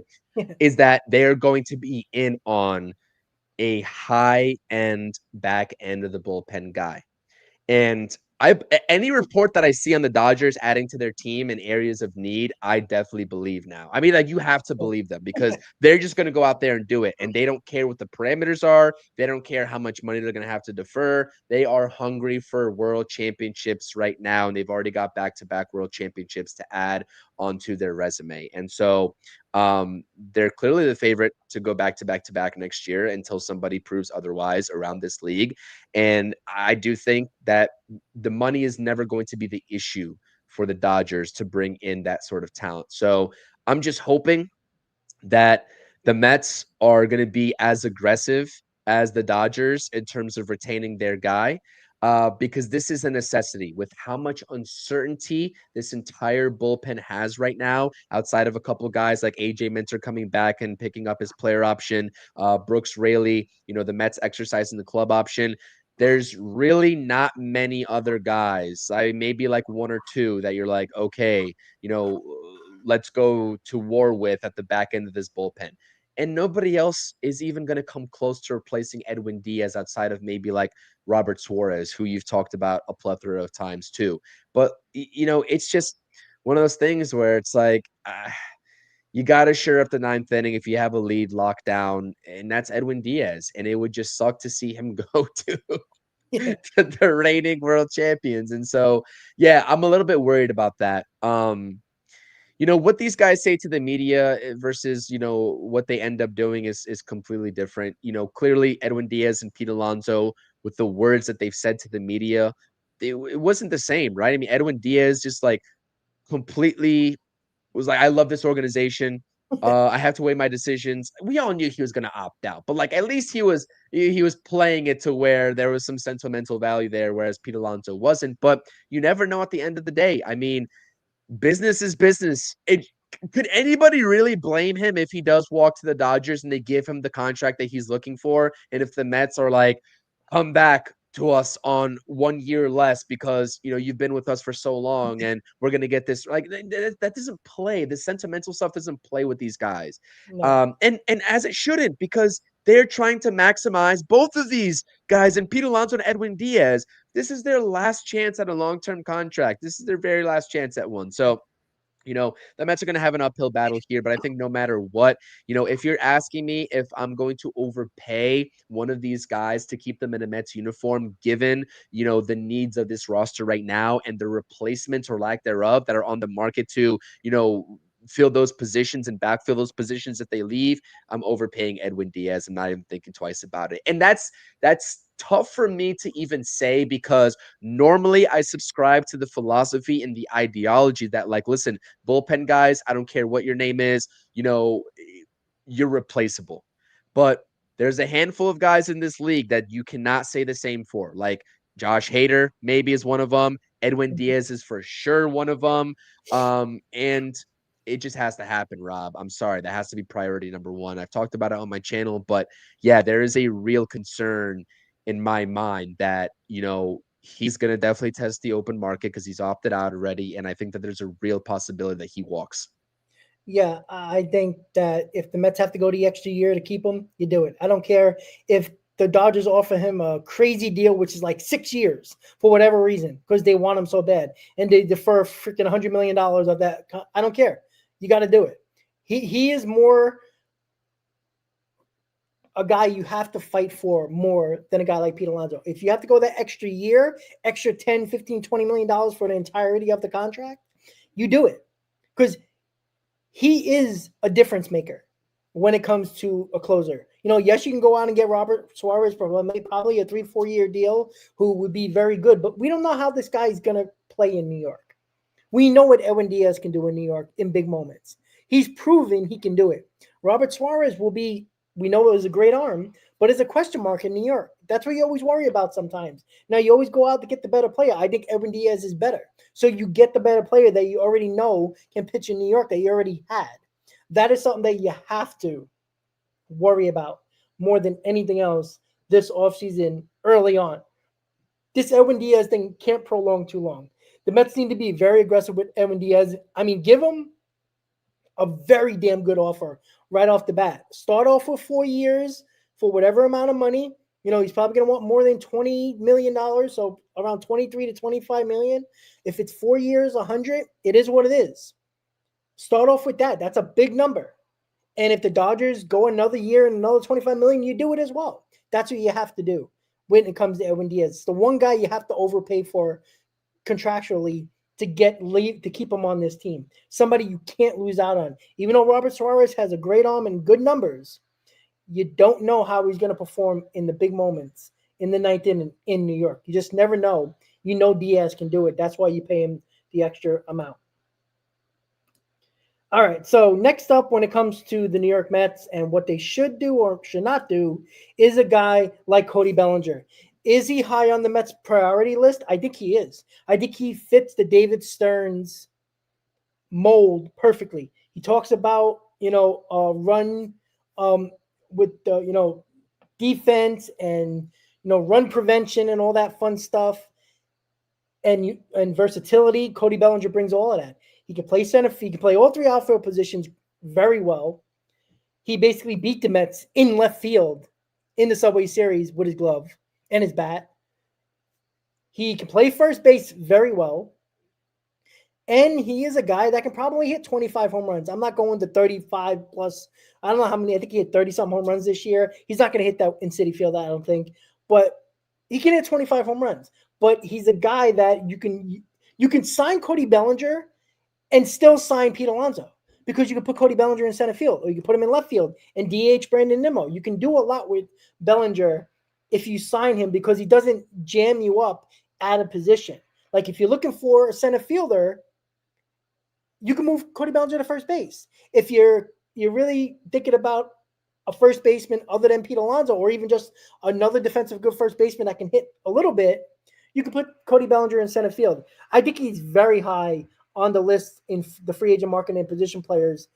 is that they're going to be in on a high-end back end of the bullpen guy. And any report that I see on the Dodgers adding to their team in areas of need, I definitely believe now. I mean, like, you have to believe them, because they're just going to go out there and do it. And they don't care what the parameters are. They don't care how much money they're going to have to defer. They are hungry for world championships right now. And they've already got back-to-back world championships to add onto their resume. And so they're clearly the favorite to go back-to-back next year until somebody proves otherwise around this league. And I do think that the money is never going to be the issue for the Dodgers to bring in that sort of talent. So I'm just hoping that the Mets are going to be as aggressive as the Dodgers in terms of retaining their guy. because this is a necessity with how much uncertainty this entire bullpen has right now, outside of a couple of guys like AJ Minter coming back and picking up his player option, Brooks Raley, the Mets exercising the club option. There's really not many other guys. Maybe like one or two that you're like, okay, let's go to war with at the back end of this bullpen. And nobody else is even going to come close to replacing Edwin Diaz outside of maybe like Robert Suarez, who you've talked about a plethora of times too. But, it's just one of those things where it's like, you got to shore up the ninth inning if you have a lead locked down, and that's Edwin Diaz. And it would just suck to see him go to the reigning world champions. And so, yeah, I'm a little bit worried about that. What these guys say to the media versus, what they end up doing is completely different. Clearly Edwin Diaz and Pete Alonso, with the words that they've said to the media, it wasn't the same, right? I mean, Edwin Diaz just like completely was like, I love this organization. I have to weigh my decisions. We all knew he was going to opt out, but like at least he was playing it to where there was some sentimental value there, whereas Pete Alonso wasn't. But you never know at the end of the day. I mean, business is business. Could anybody really blame him if he does walk to the Dodgers and they give him the contract that he's looking for? And if the Mets are like, come back to us on 1 year less because, you've been with us for so long and we're going to get this, like that doesn't play. The sentimental stuff doesn't play with these guys. No. And as it shouldn't, because they're trying to maximize both of these guys, and Pete Alonso and Edwin Diaz. This is their last chance at a long-term contract. This is their very last chance at one. So, the Mets are going to have an uphill battle here, but I think no matter what, if you're asking me if I'm going to overpay one of these guys to keep them in a Mets uniform, given, the needs of this roster right now and the replacements or lack thereof that are on the market to, fill those positions and backfill those positions if they leave, I'm overpaying Edwin Diaz. I'm not even thinking twice about it. And that's tough for me to even say, because normally I subscribe to the philosophy and the ideology that, like, listen, bullpen guys, I don't care what your name is, you're replaceable. But there's a handful of guys in this league that you cannot say the same for. Like Josh Hader maybe is one of them. Edwin Diaz is for sure one of them. And it just has to happen, Rob. I'm sorry. That has to be priority number one. I've talked about it on my channel, but yeah, there is a real concern in my mind that, he's going to definitely test the open market because he's opted out already. And I think that there's a real possibility that he walks. Yeah, I think that if the Mets have to go the extra year to keep him, you do it. I don't care if the Dodgers offer him a crazy deal, which is like 6 years for whatever reason, because they want him so bad, and they defer freaking $100 million of that. I don't care. You got to do it. He is more a guy you have to fight for more than a guy like Pete Alonso. If you have to go that extra year, extra 10, 15, $20 million for the entirety of the contract, you do it. Because he is a difference maker when it comes to a closer. Yes, you can go out and get Robert Suarez for probably a 3-4 year deal, who would be very good, but we don't know how this guy is going to play in New York. We know what Edwin Diaz can do in New York in big moments. He's proven he can do it. Robert Suarez we know it was a great arm, but it's a question mark in New York. That's what you always worry about sometimes. Now, you always go out to get the better player. I think Edwin Diaz is better. So you get the better player that you already know can pitch in New York, that you already had. That is something that you have to worry about more than anything else this offseason early on. This Edwin Diaz thing can't prolong too long. The Mets need to be very aggressive with Edwin Diaz. I mean, give him a very damn good offer right off the bat. Start off with 4 years for whatever amount of money. He's probably going to want more than $20 million, so around 23 to 25 million. If it's 4 years, 100, it is what it is. Start off with that. That's a big number. And if the Dodgers go another year and another 25 million, you do it as well. That's what you have to do when it comes to Edwin Diaz. It's the one guy you have to overpay for contractually to keep him on this team. Somebody you can't lose out on. Even though Robert Suarez has a great arm and good numbers, you don't know how he's going to perform in the big moments in the ninth inning in New York. You just never know. Diaz can do it. That's why you pay him the extra amount. All right, so next up, when it comes to the New York Mets and what they should do or should not do, is a guy like Cody Bellinger. Is he high on the Mets priority list? I think he is. I think he fits the David Stearns mold perfectly. He talks about, run with the, defense and, run prevention and all that fun stuff and versatility. Cody Bellinger brings all of that. He can play center. He can play all three outfield positions very well. He basically beat the Mets in left field in the Subway Series with his glove and his bat. He can play first base very well. And he is a guy that can probably hit 25 home runs. I'm not going to 35 plus. I don't know how many. I think he hit 30-some home runs this year. He's not going to hit that in Citi Field, I don't think. But he can hit 25 home runs. But he's a guy that you can sign Cody Bellinger and still sign Pete Alonso, because you can put Cody Bellinger in center field, or you can put him in left field and DH Brandon Nimmo. You can do a lot with Bellinger if you sign him, because he doesn't jam you up at a position. Like if you're looking for a center fielder, you can move Cody Bellinger to first base. If you're really thinking about a first baseman other than Pete Alonso, or even just another defensive good first baseman that can hit a little bit, you can put Cody Bellinger in center field. I think he's very high on the list in the free agent market and position players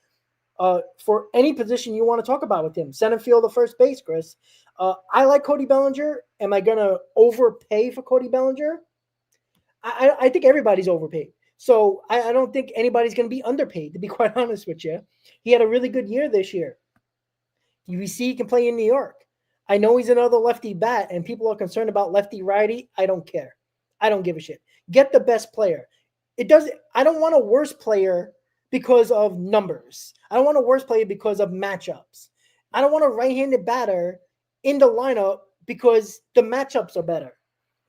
for any position you want to talk about with him. Center field or first base, Chris. I like Cody Bellinger. Am I going to overpay for Cody Bellinger? I think everybody's overpaid. So I don't think anybody's going to be underpaid, to be quite honest with you. He had a really good year this year. You see he can play in New York. I know he's another lefty bat, and people are concerned about lefty-righty. I don't care. I don't give a shit. Get the best player. I don't want a worse player because of numbers. I don't want a worse player because of matchups. I don't want a right-handed batter in the lineup because the matchups are better.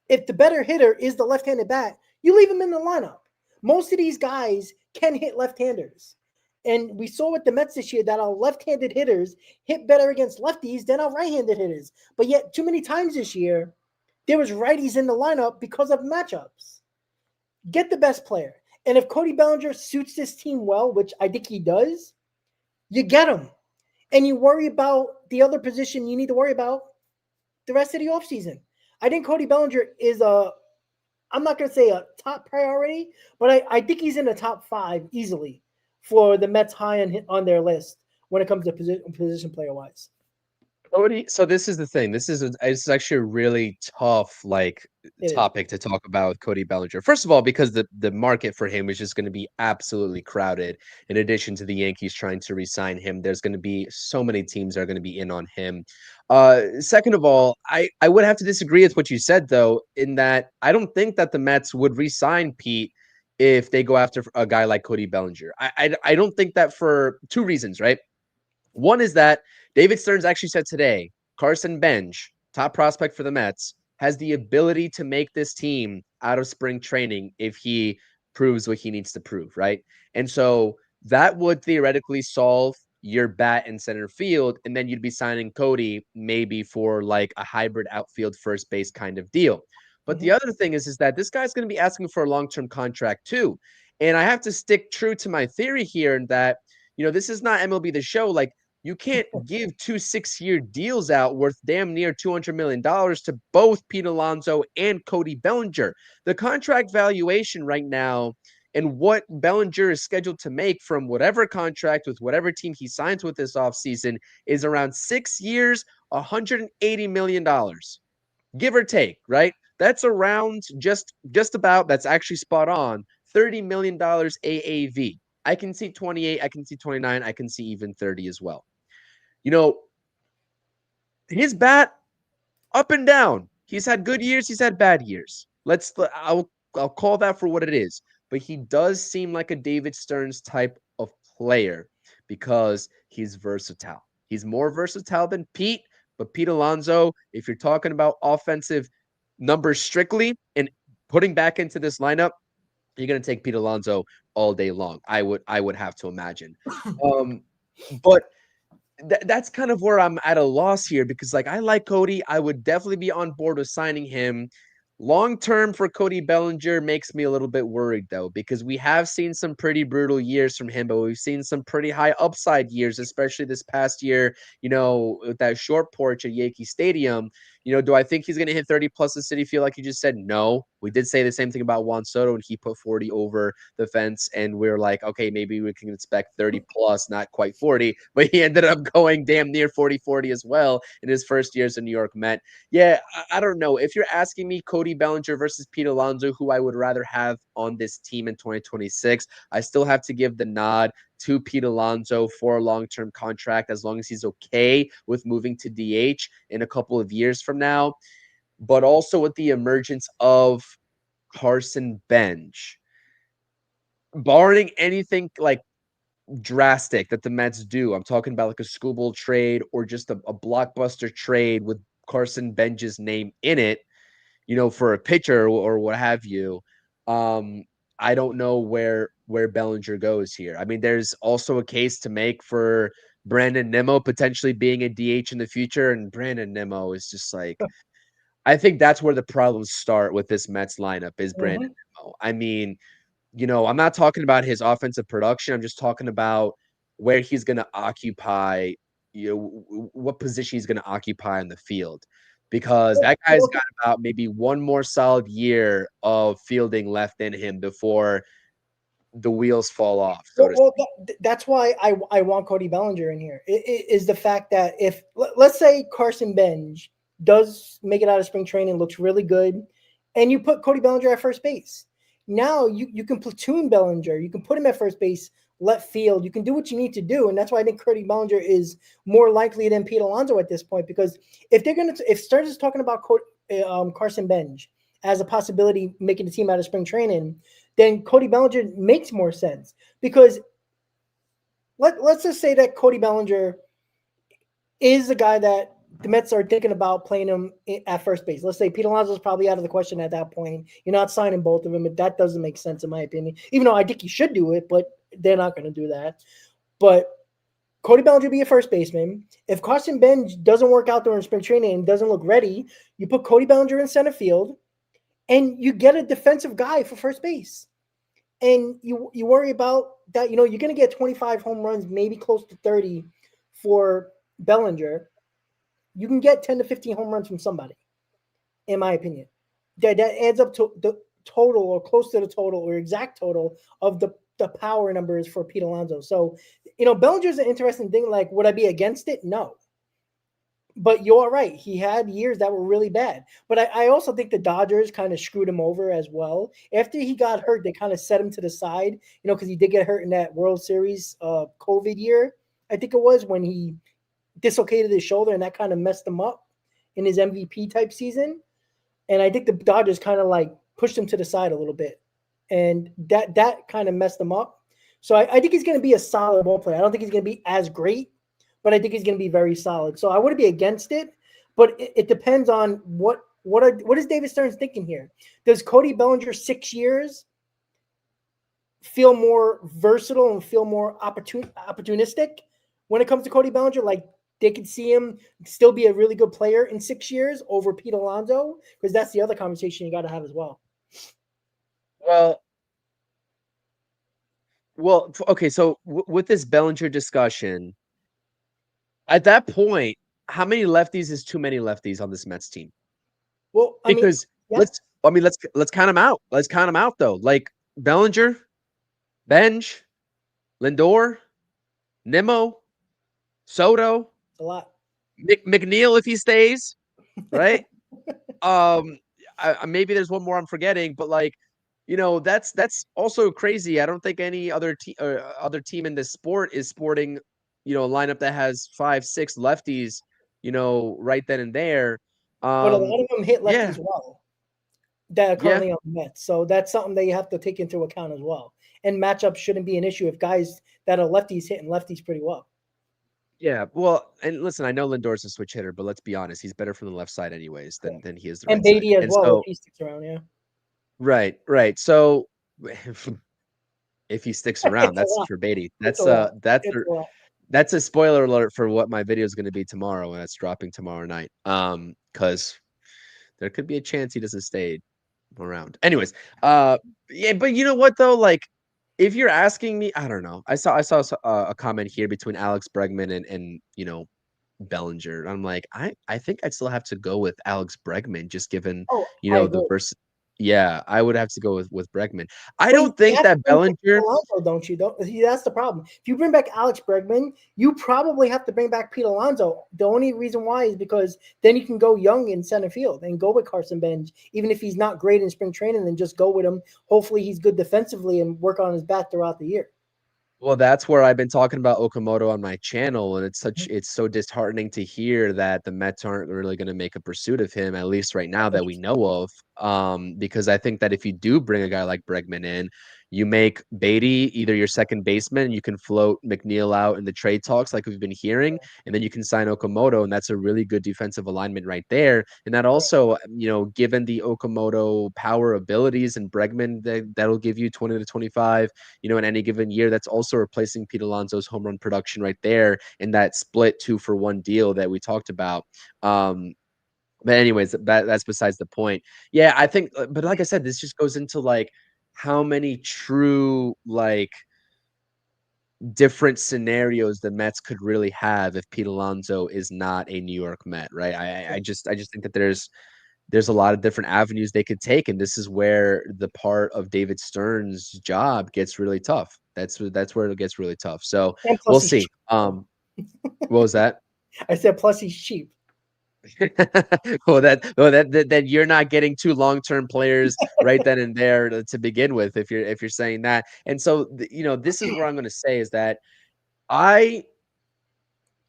If the better hitter is the left-handed bat, you leave him in the lineup. Most of these guys can hit left-handers. And we saw with the Mets this year that our left-handed hitters hit better against lefties than our right-handed hitters. But yet, too many times this year, there was righties in the lineup because of matchups. Get the best player. And if Cody Bellinger suits this team well, which I think he does, you get him. And you worry about the other position you need to worry about the rest of the offseason. I think Cody Bellinger is I'm not going to say a top priority, but I think he's in the top 5 easily for the Mets high on their list when it comes to position player-wise. Cody, so this is the thing. It's actually a really tough topic to talk about with Cody Bellinger. First of all, because the market for him is just going to be absolutely crowded. In addition to the Yankees trying to re-sign him, there's going to be so many teams that are going to be in on him. Second of all, I would have to disagree with what you said, though, in that I don't think that the Mets would re-sign Pete if they go after a guy like Cody Bellinger. I don't think that, for 2 reasons, right? One is that David Stearns actually said today, Carson Bench, top prospect for the Mets, has the ability to make this team out of spring training if he proves what he needs to prove, right? And so that would theoretically solve your bat in center field, and then you'd be signing Cody maybe for like a hybrid outfield first base kind of deal. But the other thing is that this guy's going to be asking for a long-term contract too. And I have to stick true to my theory here in that, this is not MLB The Show. Like, you can't give 2 6-year deals out worth damn near $200 million to both Pete Alonso and Cody Bellinger. The contract valuation right now and what Bellinger is scheduled to make from whatever contract with whatever team he signs with this offseason is around 6 years, $180 million, give or take, right? That's around just about, that's actually spot on, $30 million AAV. I can see 28, I can see 29, I can see even 30 as well. His bat up and down. He's had good years, he's had bad years. I'll call that for what it is. But he does seem like a David Stearns type of player because he's versatile. He's more versatile than Pete, but Pete Alonso, if you're talking about offensive numbers strictly and putting back into this lineup, you're going to take Pete Alonso all day long. I would have to imagine. But that's kind of where I'm at a loss here, because I like Cody. I would definitely be on board with signing him. Long-term for Cody Bellinger makes me a little bit worried, though, because we have seen some pretty brutal years from him, but we've seen some pretty high upside years, especially this past year, with that short porch at Yankee Stadium. Do I think he's going to hit 30 plus the City Field like you just said? No. We did say the same thing about Juan Soto, and he put 40 over the fence, and we are like, okay, maybe we can expect 30 plus, not quite 40, but he ended up going damn near 40 as well in his first year as a New York Met. Yeah, I don't know. If you're asking me Cody Bellinger versus Pete Alonso, who I would rather have on this team in 2026, I still have to give the nod to Pete Alonso for a long-term contract as long as he's okay with moving to DH in a couple of years from now. But also with the emergence of Carson Bench, barring anything like drastic that the Mets do, I'm talking about like a Skubal trade or just a blockbuster trade with Carson Bench's name in it, for a pitcher or what have you. I don't know where Bellinger goes here. I mean, there's also a case to make for Brandon Nimmo potentially being a DH in the future, and Brandon Nimmo is just like, I think that's where the problems start with this Mets lineup is Brandon Nimmo. I mean, I'm not talking about his offensive production. I'm just talking about where he's going to occupy, what position he's going to occupy in the field. Because that guy's got about maybe one more solid year of fielding left in him before the wheels fall off. That's why I want Cody Bellinger in here. Is the fact that if let's say Carson Bench does make it out of spring training, looks really good, and you put Cody Bellinger at first base, now you can platoon Bellinger, you can put him at first base, left field, you can do what you need to do, and that's why I think Cody Bellinger is more likely than Pete Alonso at this point. Because if Stearns is talking about Carson Bench as a possibility making the team out of spring training, then Cody Bellinger makes more sense. Because let's just say that Cody Bellinger is the guy that the Mets are thinking about playing him at first base. Let's say Pete Alonso is probably out of the question at that point. You're not signing both of them. That doesn't make sense in my opinion, even though I think you should do it, but they're not going to do that. But Cody Bellinger be a first baseman. If Carson Bench doesn't work out during spring training and doesn't look ready, you put Cody Bellinger in center field and you get a defensive guy for first base. And you worry about that, you're going to get 25 home runs, maybe close to 30 for Bellinger. You can get 10 to 15 home runs from somebody, in my opinion. That adds up to the total or close to the total or exact total of the power numbers for Pete Alonso. So, Bellinger's an interesting thing. Like, would I be against it? No. But you're right. He had years that were really bad. But I also think the Dodgers kind of screwed him over as well. After he got hurt, they kind of set him to the side, because he did get hurt in that World Series COVID year. I think it was when he dislocated his shoulder, and that kind of messed him up in his MVP type season. And I think the Dodgers kind of like pushed him to the side a little bit. And that kind of messed him up. So I think he's going to be a solid ball player. I don't think he's going to be as great, but I think he's going to be very solid. So I wouldn't be against it, but it depends on what is David Stearns thinking here? Does Cody Bellinger 6 years feel more versatile and feel more opportunistic when it comes to Cody Bellinger? Like, they could see him still be a really good player in 6 years over Pete Alonso? Because that's the other conversation you got to have as well. Well, okay. So with this Bellinger discussion, at that point, how many lefties is too many lefties on this Mets team? Well, let's count them out. Let's count them out though. Like Bellinger, Bench, Lindor, Nimmo, Soto, a lot. McNeil if he stays, right? Maybe there's one more I'm forgetting, but like, that's also crazy. I don't think any other team in this sport is sporting, a lineup that has 5-6 lefties, right then and there. But a lot of them hit lefties yeah. well that are currently on the Mets. So that's something that you have to take into account as well. And matchups shouldn't be an issue if guys that are lefties hitting lefties pretty well. Yeah, well, and listen, I know Lindor's a switch hitter, but let's be honest, he's better from the left side anyways than he is the right side. And Beatty as well, so, if he sticks around, yeah. Right. So if he sticks around, that's for Beatty. That's a spoiler alert for what my video is going to be tomorrow, and that's dropping tomorrow night. Because there could be a chance he doesn't stay around. Anyways, yeah, but you know what though, like, if you're asking me, I don't know. I saw a comment here between Alex Bregman and Bellinger. I'm like, I think I'd still have to go with Alex Bregman, just given, Oh, you I know, the agree. first. Yeah, I would have to go with Bregman. I But don't you think have to that bring back Bellinger. Alonso, don't you? Don't see, that's the problem. If you bring back Alex Bregman, you probably have to bring back Pete Alonso. The only reason why is because then you can go young in center field and go with Carson Benz, even if he's not great in spring training, then just go with him. Hopefully he's good defensively and work on his bat throughout the year. Well, that's where I've been talking about Okamoto on my channel, and it's so disheartening to hear that the Mets aren't really going to make a pursuit of him, at least right now that we know of. Because I think that if you do bring a guy like Bregman in, you make Beatty either your second baseman, and you can float McNeil out in the trade talks like we've been hearing, and then you can sign Okamoto, and that's a really good defensive alignment right there. And that also, given the Okamoto power abilities and Bregman, that'll give you 20 to 25. In any given year, that's also replacing Pete Alonso's home run production right there in that split 2-for-1 deal that we talked about. But anyways, that's besides the point. Yeah, I think, but like I said, this just goes into like how many true like different scenarios the Mets could really have if Pete Alonso is not a New York Met, right? I just think that there's a lot of different avenues they could take, and this is where the part of David Stern's job gets really tough. That's where it gets really tough. So And we'll plus he's see. cheap. What was that? I said plus he's cheap. Then you're not getting two long-term players right then and there to begin with if you're saying that. And so this is where I'm going to say is that I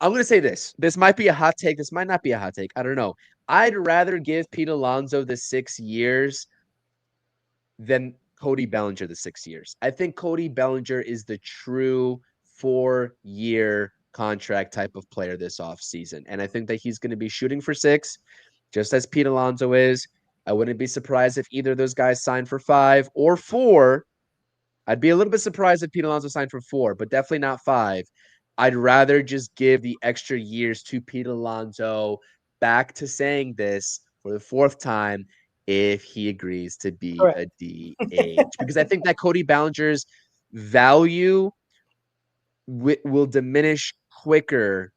I'm going to say this. This might be a hot take. This might not be a hot take. I don't know. I'd rather give Pete Alonso the 6 years than Cody Bellinger the 6 years. I think Cody Bellinger is the true 4-year contract type of player this offseason. And I think that he's going to be shooting for 6, just as Pete Alonso is. I wouldn't be surprised if either of those guys signed for 5 or 4. I'd be a little bit surprised if Pete Alonso signed for 4, but definitely not 5. I'd rather just give the extra years to Pete Alonso, back to saying this for the 4th time, if he agrees to be Correct. a DH. Because I think that Cody Bellinger's value will diminish quicker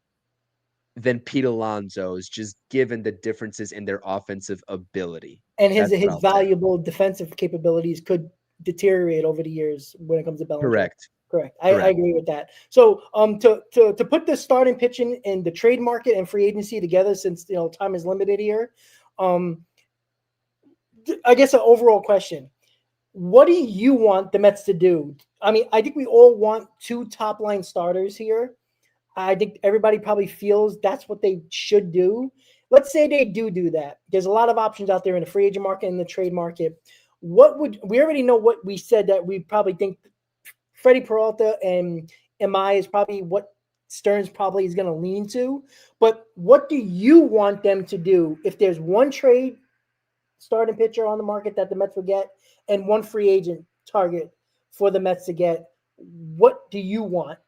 than Pete Alonso's, just given the differences in their offensive ability. And his That's what his I'll say. valuable defensive capabilities could deteriorate over the years when it comes to Bellinger. Correct. Correct. I Correct. agree with that. So to put the starting pitching in the trade market and free agency together, since time is limited here, I guess an overall question. What do you want the Mets to do? I mean, I think we all want 2 top line starters here. I think everybody probably feels that's what they should do. Let's say they do that. There's a lot of options out there in the free agent market and the trade market. What would we already know what we said that we probably think Freddie Peralta and MI is probably what Stearns probably is going to lean to. But what do you want them to do if there's one trade starting pitcher on the market that the Mets would get and one free agent target for the Mets to get? What do you want?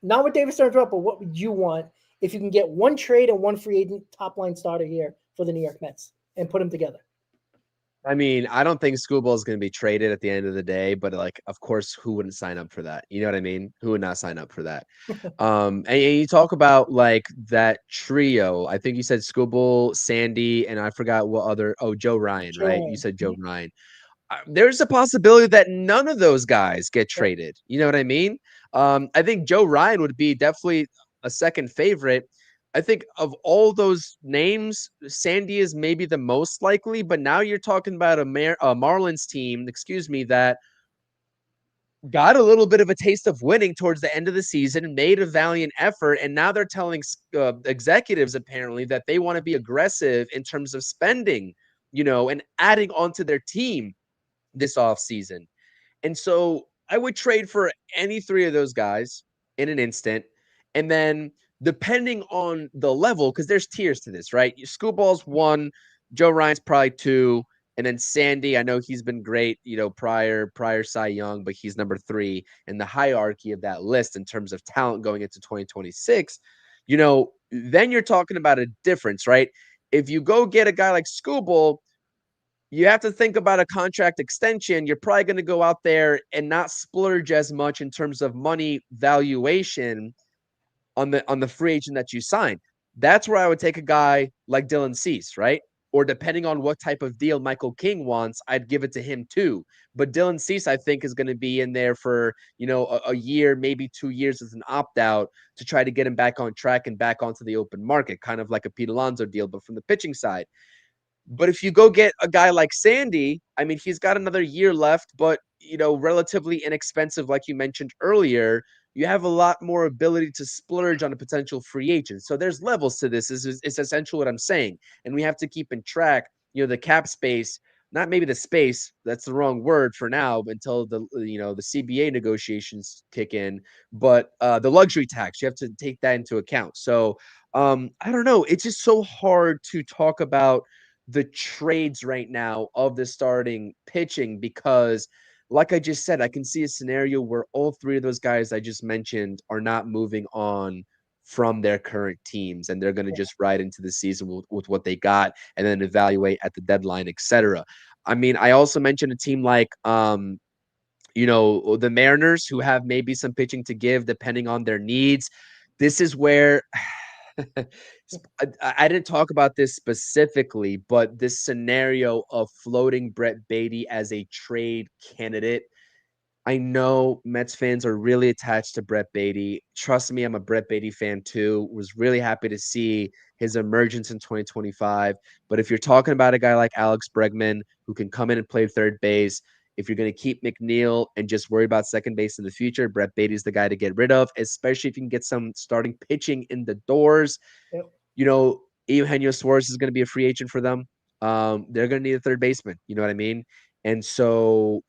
Not with David Stearns, but what would you want if you can get one trade and one free agent top line starter here for the New York Mets and put them together? I mean, I don't think Scuball is going to be traded at the end of the day, but like, of course, who wouldn't sign up for that? You know what I mean? Who would not sign up for that? And you talk about like that trio. I think you said Scuball, Sandy, and I forgot what other. Oh, Joe Ryan, right? You Sure. said Joe Ryan. There's a possibility that none of those guys get traded. You know what I mean? I think Joe Ryan would be definitely a second favorite. I think of all those names, Sandy is maybe the most likely, but now you're talking about a Marlins team, that got a little bit of a taste of winning towards the end of the season, made a valiant effort, and now they're telling executives apparently that they want to be aggressive in terms of spending, and adding onto their team this offseason. And so I would trade for any 3 of those guys in an instant. And then depending on the level, because there's tiers to this, right? Screwball's 1, Joe Ryan's probably 2, and then Sandy, I know he's been great, prior Cy Young, but he's number 3 in the hierarchy of that list in terms of talent going into 2026. Then you're talking about a difference, right? If you go get a guy like Scooble, you have to think about a contract extension. You're probably going to go out there and not splurge as much in terms of money valuation on the free agent that you sign. That's where I would take a guy like Dylan Cease, right? Or depending on what type of deal Michael King wants, I'd give it to him too. But Dylan Cease, I think, is going to be in there for, a year, maybe 2 years as an opt-out to try to get him back on track and back onto the open market, kind of like a Pete Alonso deal, but from the pitching side. But if you go get a guy like Sandy, I mean, he's got another year left, but, relatively inexpensive, like you mentioned earlier. You have a lot more ability to splurge on a potential free agent. So there's levels to this, is essentially what I'm saying. And we have to keep in track, the cap space, not maybe the space, that's the wrong word for now until the CBA negotiations kick in, but the luxury tax, you have to take that into account. So I don't know. It's just so hard to talk about the trades right now of the starting pitching because, like I just said, I can see a scenario where all three of those guys I just mentioned are not moving on from their current teams, and they're going to just ride into the season with what they got and then evaluate at the deadline, etc. I mean, I also mentioned a team like the Mariners, who have maybe some pitching to give depending on their needs. This is where I didn't talk about this specifically, but this scenario of floating Brett Beatty as a trade candidate. I know Mets fans are really attached to Brett Beatty. Trust me, I'm a Brett Beatty fan too. Was really happy to see his emergence in 2025. But if you're talking about a guy like Alex Bregman, who can come in and play third base, if you're going to keep McNeil and just worry about second base in the future, Brett Beatty's the guy to get rid of, especially if you can get some starting pitching in the doors. Yep. Eugenio Suarez is going to be a free agent for them. They're going to need a third baseman. You know what I mean? And so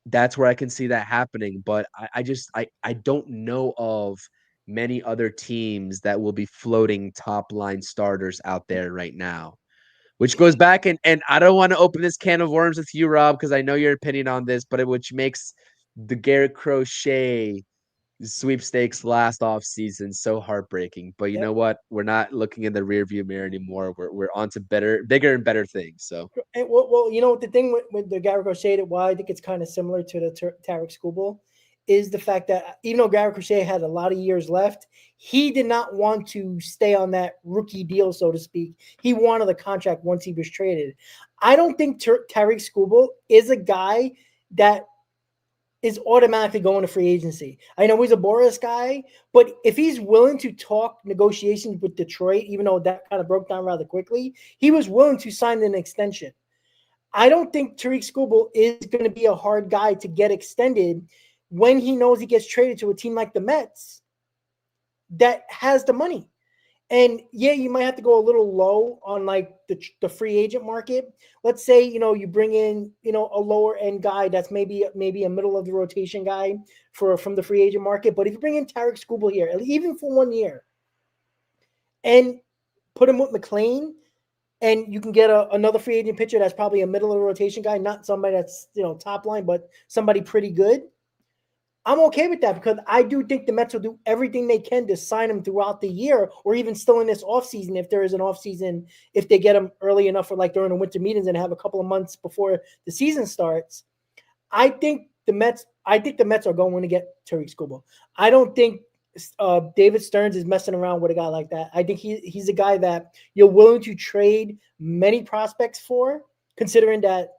that's where I can see that happening. But I don't know of many other teams that will be floating top line starters out there right now. Which goes back and I don't want to open this can of worms with you, Rob, because I know your opinion on this, but which makes the Garrett Crochet sweepstakes last off season so heartbreaking. But you know what? We're not looking in the rearview mirror anymore. We're on to bigger and better things. So And well, the thing with the Garrett Crochet, why I think it's kind of similar to the Tarek Skubal, is the fact that even though Garrett Crochet had a lot of years left, he did not want to stay on that rookie deal, so to speak. He wanted the contract once he was traded. I don't think Tarek Skubal is a guy that is automatically going to free agency. I know he's a Boris guy, but if he's willing to talk negotiations with Detroit, even though that kind of broke down rather quickly, he was willing to sign an extension. I don't think Tariq Skubal is going to be a hard guy to get extended when he knows he gets traded to a team like the Mets that has the money. And yeah, you might have to go a little low on like the free agent market. Let's say, you bring in, a lower end guy that's maybe a middle of the rotation guy from the free agent market. But if you bring in Tarek Skubal here, even for 1 year, and put him with McLean, and you can get another free agent pitcher that's probably a middle of the rotation guy, not somebody that's, top line, but somebody pretty good. I'm okay with that because I do think the Mets will do everything they can to sign him throughout the year or even still in this offseason if there is an offseason, if they get him early enough for like during the winter meetings and have a couple of months before the season starts. I think the Mets are going to get Tariq Skubal. I don't think David Stearns is messing around with a guy like that. I think he's a guy that you're willing to trade many prospects for, considering that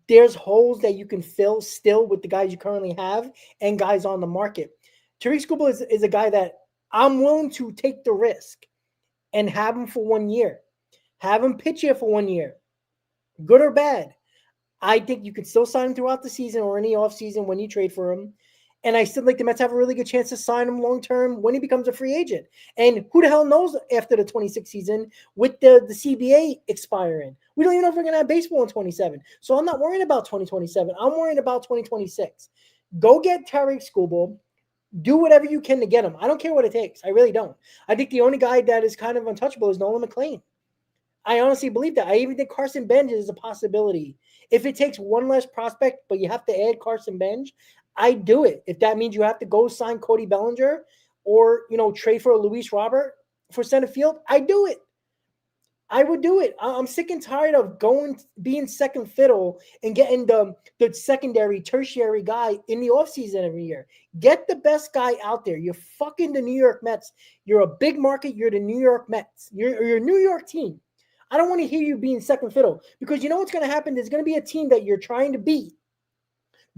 there's holes that you can fill still with the guys you currently have and guys on the market. Tariq Skubal is a guy that I'm willing to take the risk and have him for 1 year. Have him pitch here for 1 year. Good or bad. I think you can still sign him throughout the season or any offseason when you trade for him. And I still think the Mets have a really good chance to sign him long-term when he becomes a free agent. And who the hell knows after the 26th season with the CBA expiring? We don't even know if we're going to have baseball in 27. So I'm not worrying about 2027. I'm worrying about 2026. Go get Tariq Skubal. Do whatever you can to get him. I don't care what it takes. I really don't. I think the only guy that is kind of untouchable is Nolan McLean. I honestly believe that. I even think Carson Bench is a possibility. If it takes one less prospect, but you have to add Carson Bench, I do it. If that means you have to go sign Cody Bellinger or, trade for a Luis Robert for center field, I do it. I would do it. I'm sick and tired of being second fiddle and getting the secondary, tertiary guy in the offseason every year. Get the best guy out there. You're fucking the New York Mets. You're a big market. You're the New York Mets. You're a New York team. I don't want to hear you being second fiddle because you know what's going to happen? There's going to be a team that you're trying to beat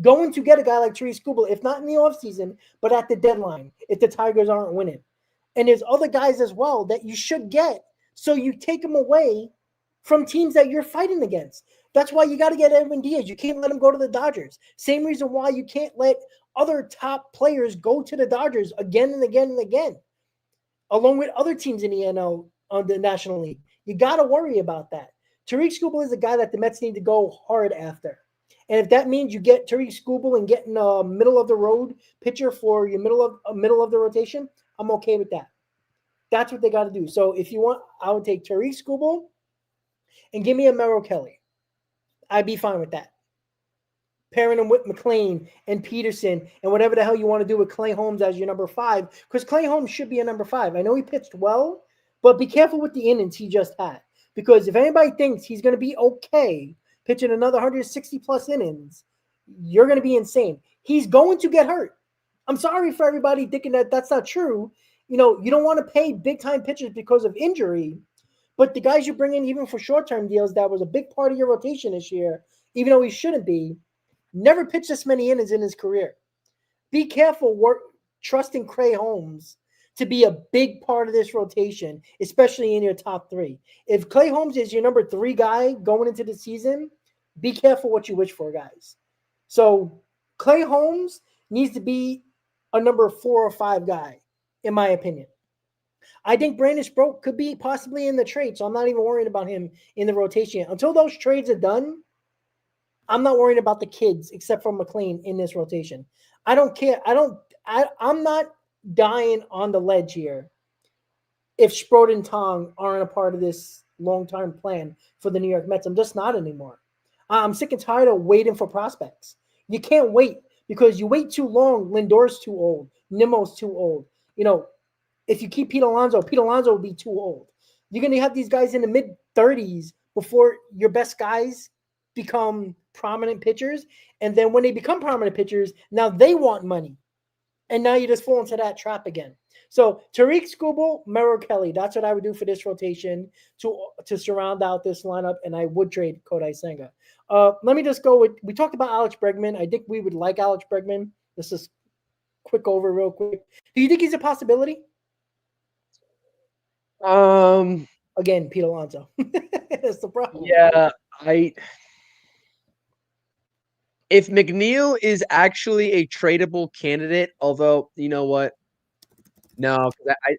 going to get a guy like Tariq Skubal, if not in the offseason, but at the deadline, if the Tigers aren't winning. And there's other guys as well that you should get. So you take them away from teams that you're fighting against. That's why you got to get Edwin Diaz. You can't let him go to the Dodgers. Same reason why you can't let other top players go to the Dodgers again and again and again, along with other teams in the NL on the National League. You got to worry about that. Tariq Skubal is a guy that the Mets need to go hard after. And if that means you get Tariq Skubal and getting a middle of the road pitcher for your middle of the rotation, I'm okay with that. That's what they got to do. So if you want, I would take Tariq Skubal and give me a Merrill Kelly. I'd be fine with that. Pairing him with McLean and Peterson and whatever the hell you want to do with Clay Holmes as your number 5, because Clay Holmes should be a number 5. I know he pitched well, but be careful with the innings he just had. Because if anybody thinks he's going to be okay pitching another 160-plus innings, you're going to be insane. He's going to get hurt. I'm sorry for everybody thinking that that's not true. You know, you don't want to pay big-time pitchers because of injury, but the guys you bring in even for short-term deals, that was a big part of your rotation this year, even though he shouldn't be, never pitched this many innings in his career. Be careful trusting Clay Holmes to be a big part of this rotation, especially in your top 3. If Clay Holmes is your number 3 guy going into the season, be careful what you wish for, guys. So Clay Holmes needs to be a number 4 or 5 guy, in my opinion. I think Brandon Sproat could be possibly in the trade, so I'm not even worried about him in the rotation. Until those trades are done, I'm not worried about the kids except for McLean in this rotation. I don't care. I'm not dying on the ledge here if Sproat and Tong aren't a part of this long-term plan for the New York Mets. I'm just not anymore. I'm sick and tired of waiting for prospects. You can't wait because you wait too long. Lindor's too old. Nimmo's too old. You know, if you keep Pete Alonso will be too old. You're going to have these guys in the mid-30s before your best guys become prominent pitchers. And then when they become prominent pitchers, now they want money. And now you just fall into that trap again. So Tariq Skubal, Merrill Kelly, that's what I would do for this rotation to surround out this lineup, and I would trade Kodai Senga. Let me just go with, we talked about Alex Bregman. I think we would like Alex Bregman. This is quick over real quick. Do you think he's a possibility? Again, Pete Alonso. That's the problem. Yeah, if McNeil is actually a tradable candidate, although you know what, no,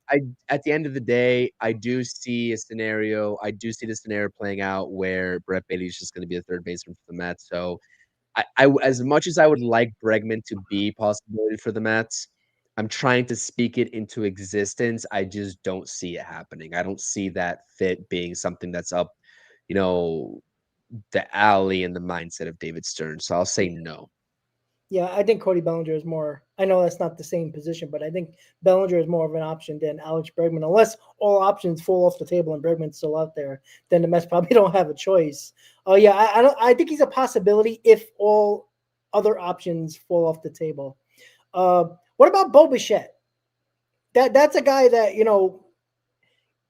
I at the end of the day, I do see the scenario playing out where Brett Baty's just going to be a third baseman for the Mets. So, I as much as I would like Bregman to be a possibility for the Mets, I'm trying to speak it into existence. I just don't see it happening. I don't see that fit being something that's up, you know, the alley and the mindset of David Stern. So I'll say no. Yeah, I think Cody Bellinger is more. I know that's not the same position, but I think Bellinger is more of an option than Alex Bregman. Unless all options fall off the table and Bregman's still out there, then the Mets probably don't have a choice. Oh yeah, I think he's a possibility if all other options fall off the table. What about Bo Bichette? That's a guy that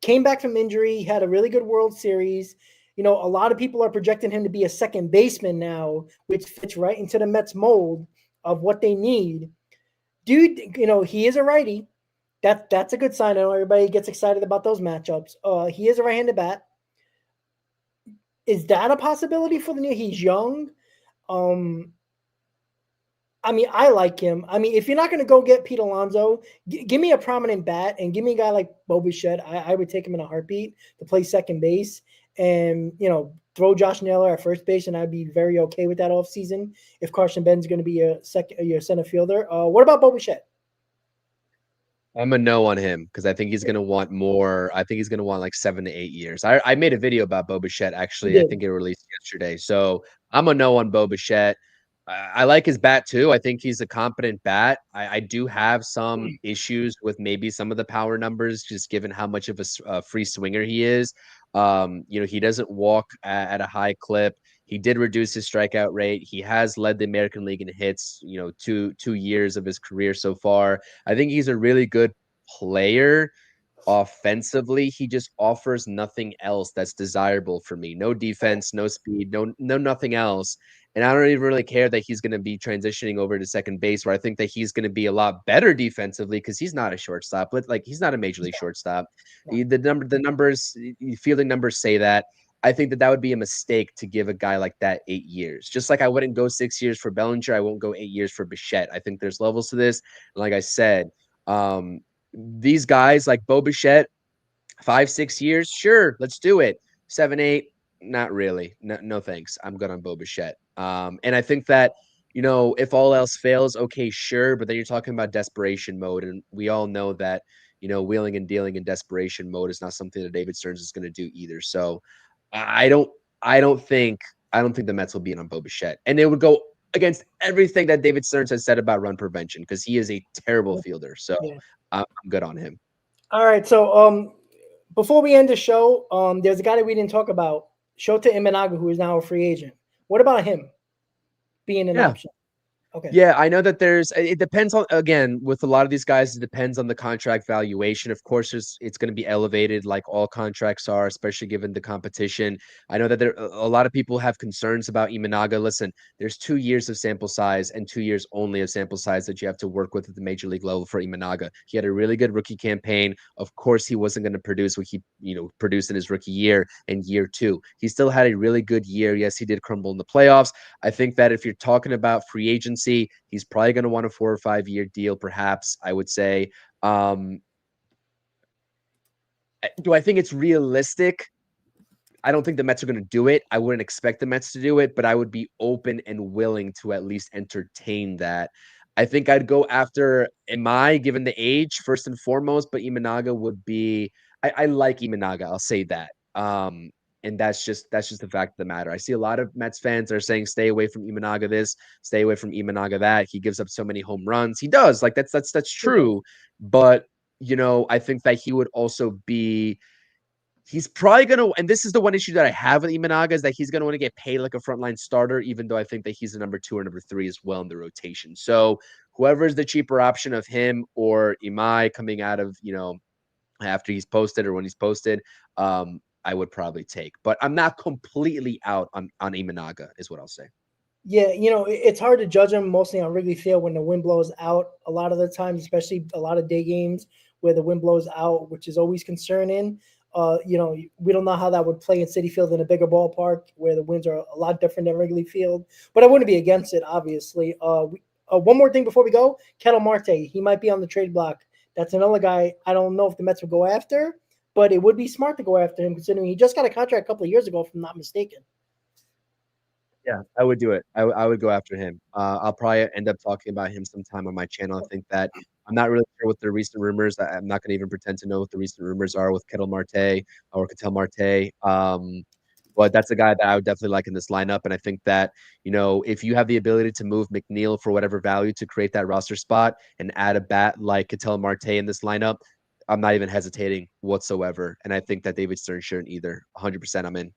came back from injury, had a really good World Series. A lot of people are projecting him to be a second baseman now, which fits right into the Mets mold of what they need. Dude, he is a righty. That's a good sign. I know everybody gets excited about those matchups. He is a right-handed bat. Is that a possibility for the new? He's young. I like him. If you're not going to go get Pete Alonso, give me a prominent bat and give me a guy like Bo Bichette. I would take him in a heartbeat to play second base and, throw Josh Naylor at first base, and I'd be very okay with that offseason if Carson Ben's going to be your center fielder. What about Bo Bichette? I'm a no on him because I think he's going to want more. I think he's going to want like 7 to 8 years. I made a video about Bo Bichette, actually. I think it released yesterday. So I'm a no on Bo Bichette. I like his bat too. I think he's a competent bat. I do have some issues with maybe some of the power numbers, just given how much of a free swinger he is. He doesn't walk at a high clip. He did reduce his strikeout rate. He has led the American League in hits, 2 years of his career so far. I think he's a really good player. Offensively, he just offers nothing else that's desirable for me. No defense, no speed, no nothing else. And I don't even really care that he's going to be transitioning over to second base, where I think that he's going to be a lot better defensively because he's not a shortstop. But he's not a major league shortstop. The numbers, fielding numbers say that. I think that would be a mistake to give a guy like that 8 years. Just like I wouldn't go 6 years for Bellinger, I won't go 8 years for Bichette. I think there's levels to this. And like I said, these guys like Bo Bichette, 5-6 years, sure, let's do it. 7-8, not really. No thanks. I'm good on Bo Bichette. And I think that, if all else fails, okay, sure. But then you're talking about desperation mode. And we all know that, wheeling and dealing in desperation mode is not something that David Stearns is going to do either. So I don't think the Mets will be in on Bo Bichette. And it would go against everything that David Stearns has said about run prevention, because he is a terrible fielder. So I'm good on him. All right. So before we end the show, there's a guy that we didn't talk about, Shota Imanaga, who is now a free agent. What about him being an option? Okay. Yeah, I know that it depends on, again, with a lot of these guys, it depends on the contract valuation. Of course, it's going to be elevated like all contracts are, especially given the competition. I know that a lot of people have concerns about Imanaga. Listen, there's 2 years of sample size and 2 years only of sample size that you have to work with at the major league level for Imanaga. He had a really good rookie campaign. Of course, he wasn't going to produce what he produced in his rookie year and year two. He still had a really good year. Yes, he did crumble in the playoffs. I think that if you're talking about free agency, he's probably going to want a 4 or 5 year deal, perhaps, I would say. Do I think it's realistic? I don't think the Mets are going to do it. I wouldn't expect the Mets to do it, but I would be open and willing to at least entertain that. I think I'd go after Imai, given the age, first and foremost, but Imanaga would be – I like Imanaga. I'll say that. And that's just the fact of the matter. I see a lot of Mets fans that are saying, stay away from Imanaga this, stay away from Imanaga that. He gives up so many home runs. He does. That's true. But, I think that he would also be – he's probably going to – and this is the one issue that I have with Imanaga, is that he's going to want to get paid like a frontline starter, even though I think that he's a number 2 or number 3 as well in the rotation. So whoever is the cheaper option of him or Imai coming out of, after he's posted or when he's posted, I would probably take, but I'm not completely out on Imanaga, is what I'll say. Yeah, it's hard to judge him mostly on Wrigley Field when the wind blows out a lot of the times, especially a lot of day games where the wind blows out, which is always concerning. We don't know how that would play in Citi Field in a bigger ballpark where the winds are a lot different than Wrigley Field, but I wouldn't be against it, obviously. One more thing before we go, Ketel Marte, he might be on the trade block. That's another guy I don't know if the Mets will go after, but it would be smart to go after him considering he just got a contract a couple of years ago, if I'm not mistaken. Yeah, I would do it. I would go after him. I'll probably end up talking about him sometime on my channel. I think that I'm not really sure what the recent rumors. I'm not going to even pretend to know what the recent rumors are with Ketel Marte or Ketel Marte. But that's a guy that I would definitely like in this lineup. And I think that, if you have the ability to move McNeil for whatever value to create that roster spot and add a bat like Ketel Marte in this lineup, I'm not even hesitating whatsoever. And I think that David Stern shouldn't either. 100% I'm in.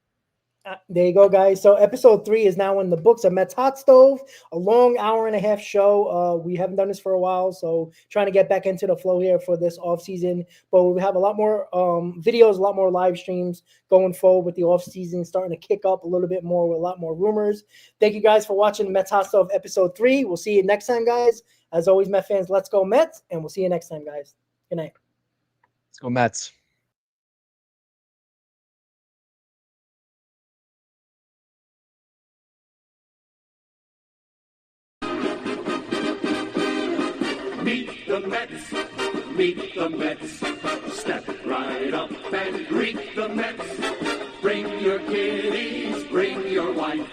There you go, guys. So episode 3 is now in the books of Mets Hot Stove, a long hour-and-a-half show. We haven't done this for a while, so trying to get back into the flow here for this off-season. But we have a lot more videos, a lot more live streams going forward with the off-season starting to kick up a little bit more with a lot more rumors. Thank you guys for watching Mets Hot Stove episode 3. We'll see you next time, guys. As always, Met fans, let's go Mets, and we'll see you next time, guys. Good night. Let's go Mets. Meet the Mets, meet the Mets. Step right up and greet the Mets. Bring your kiddies, bring your wife.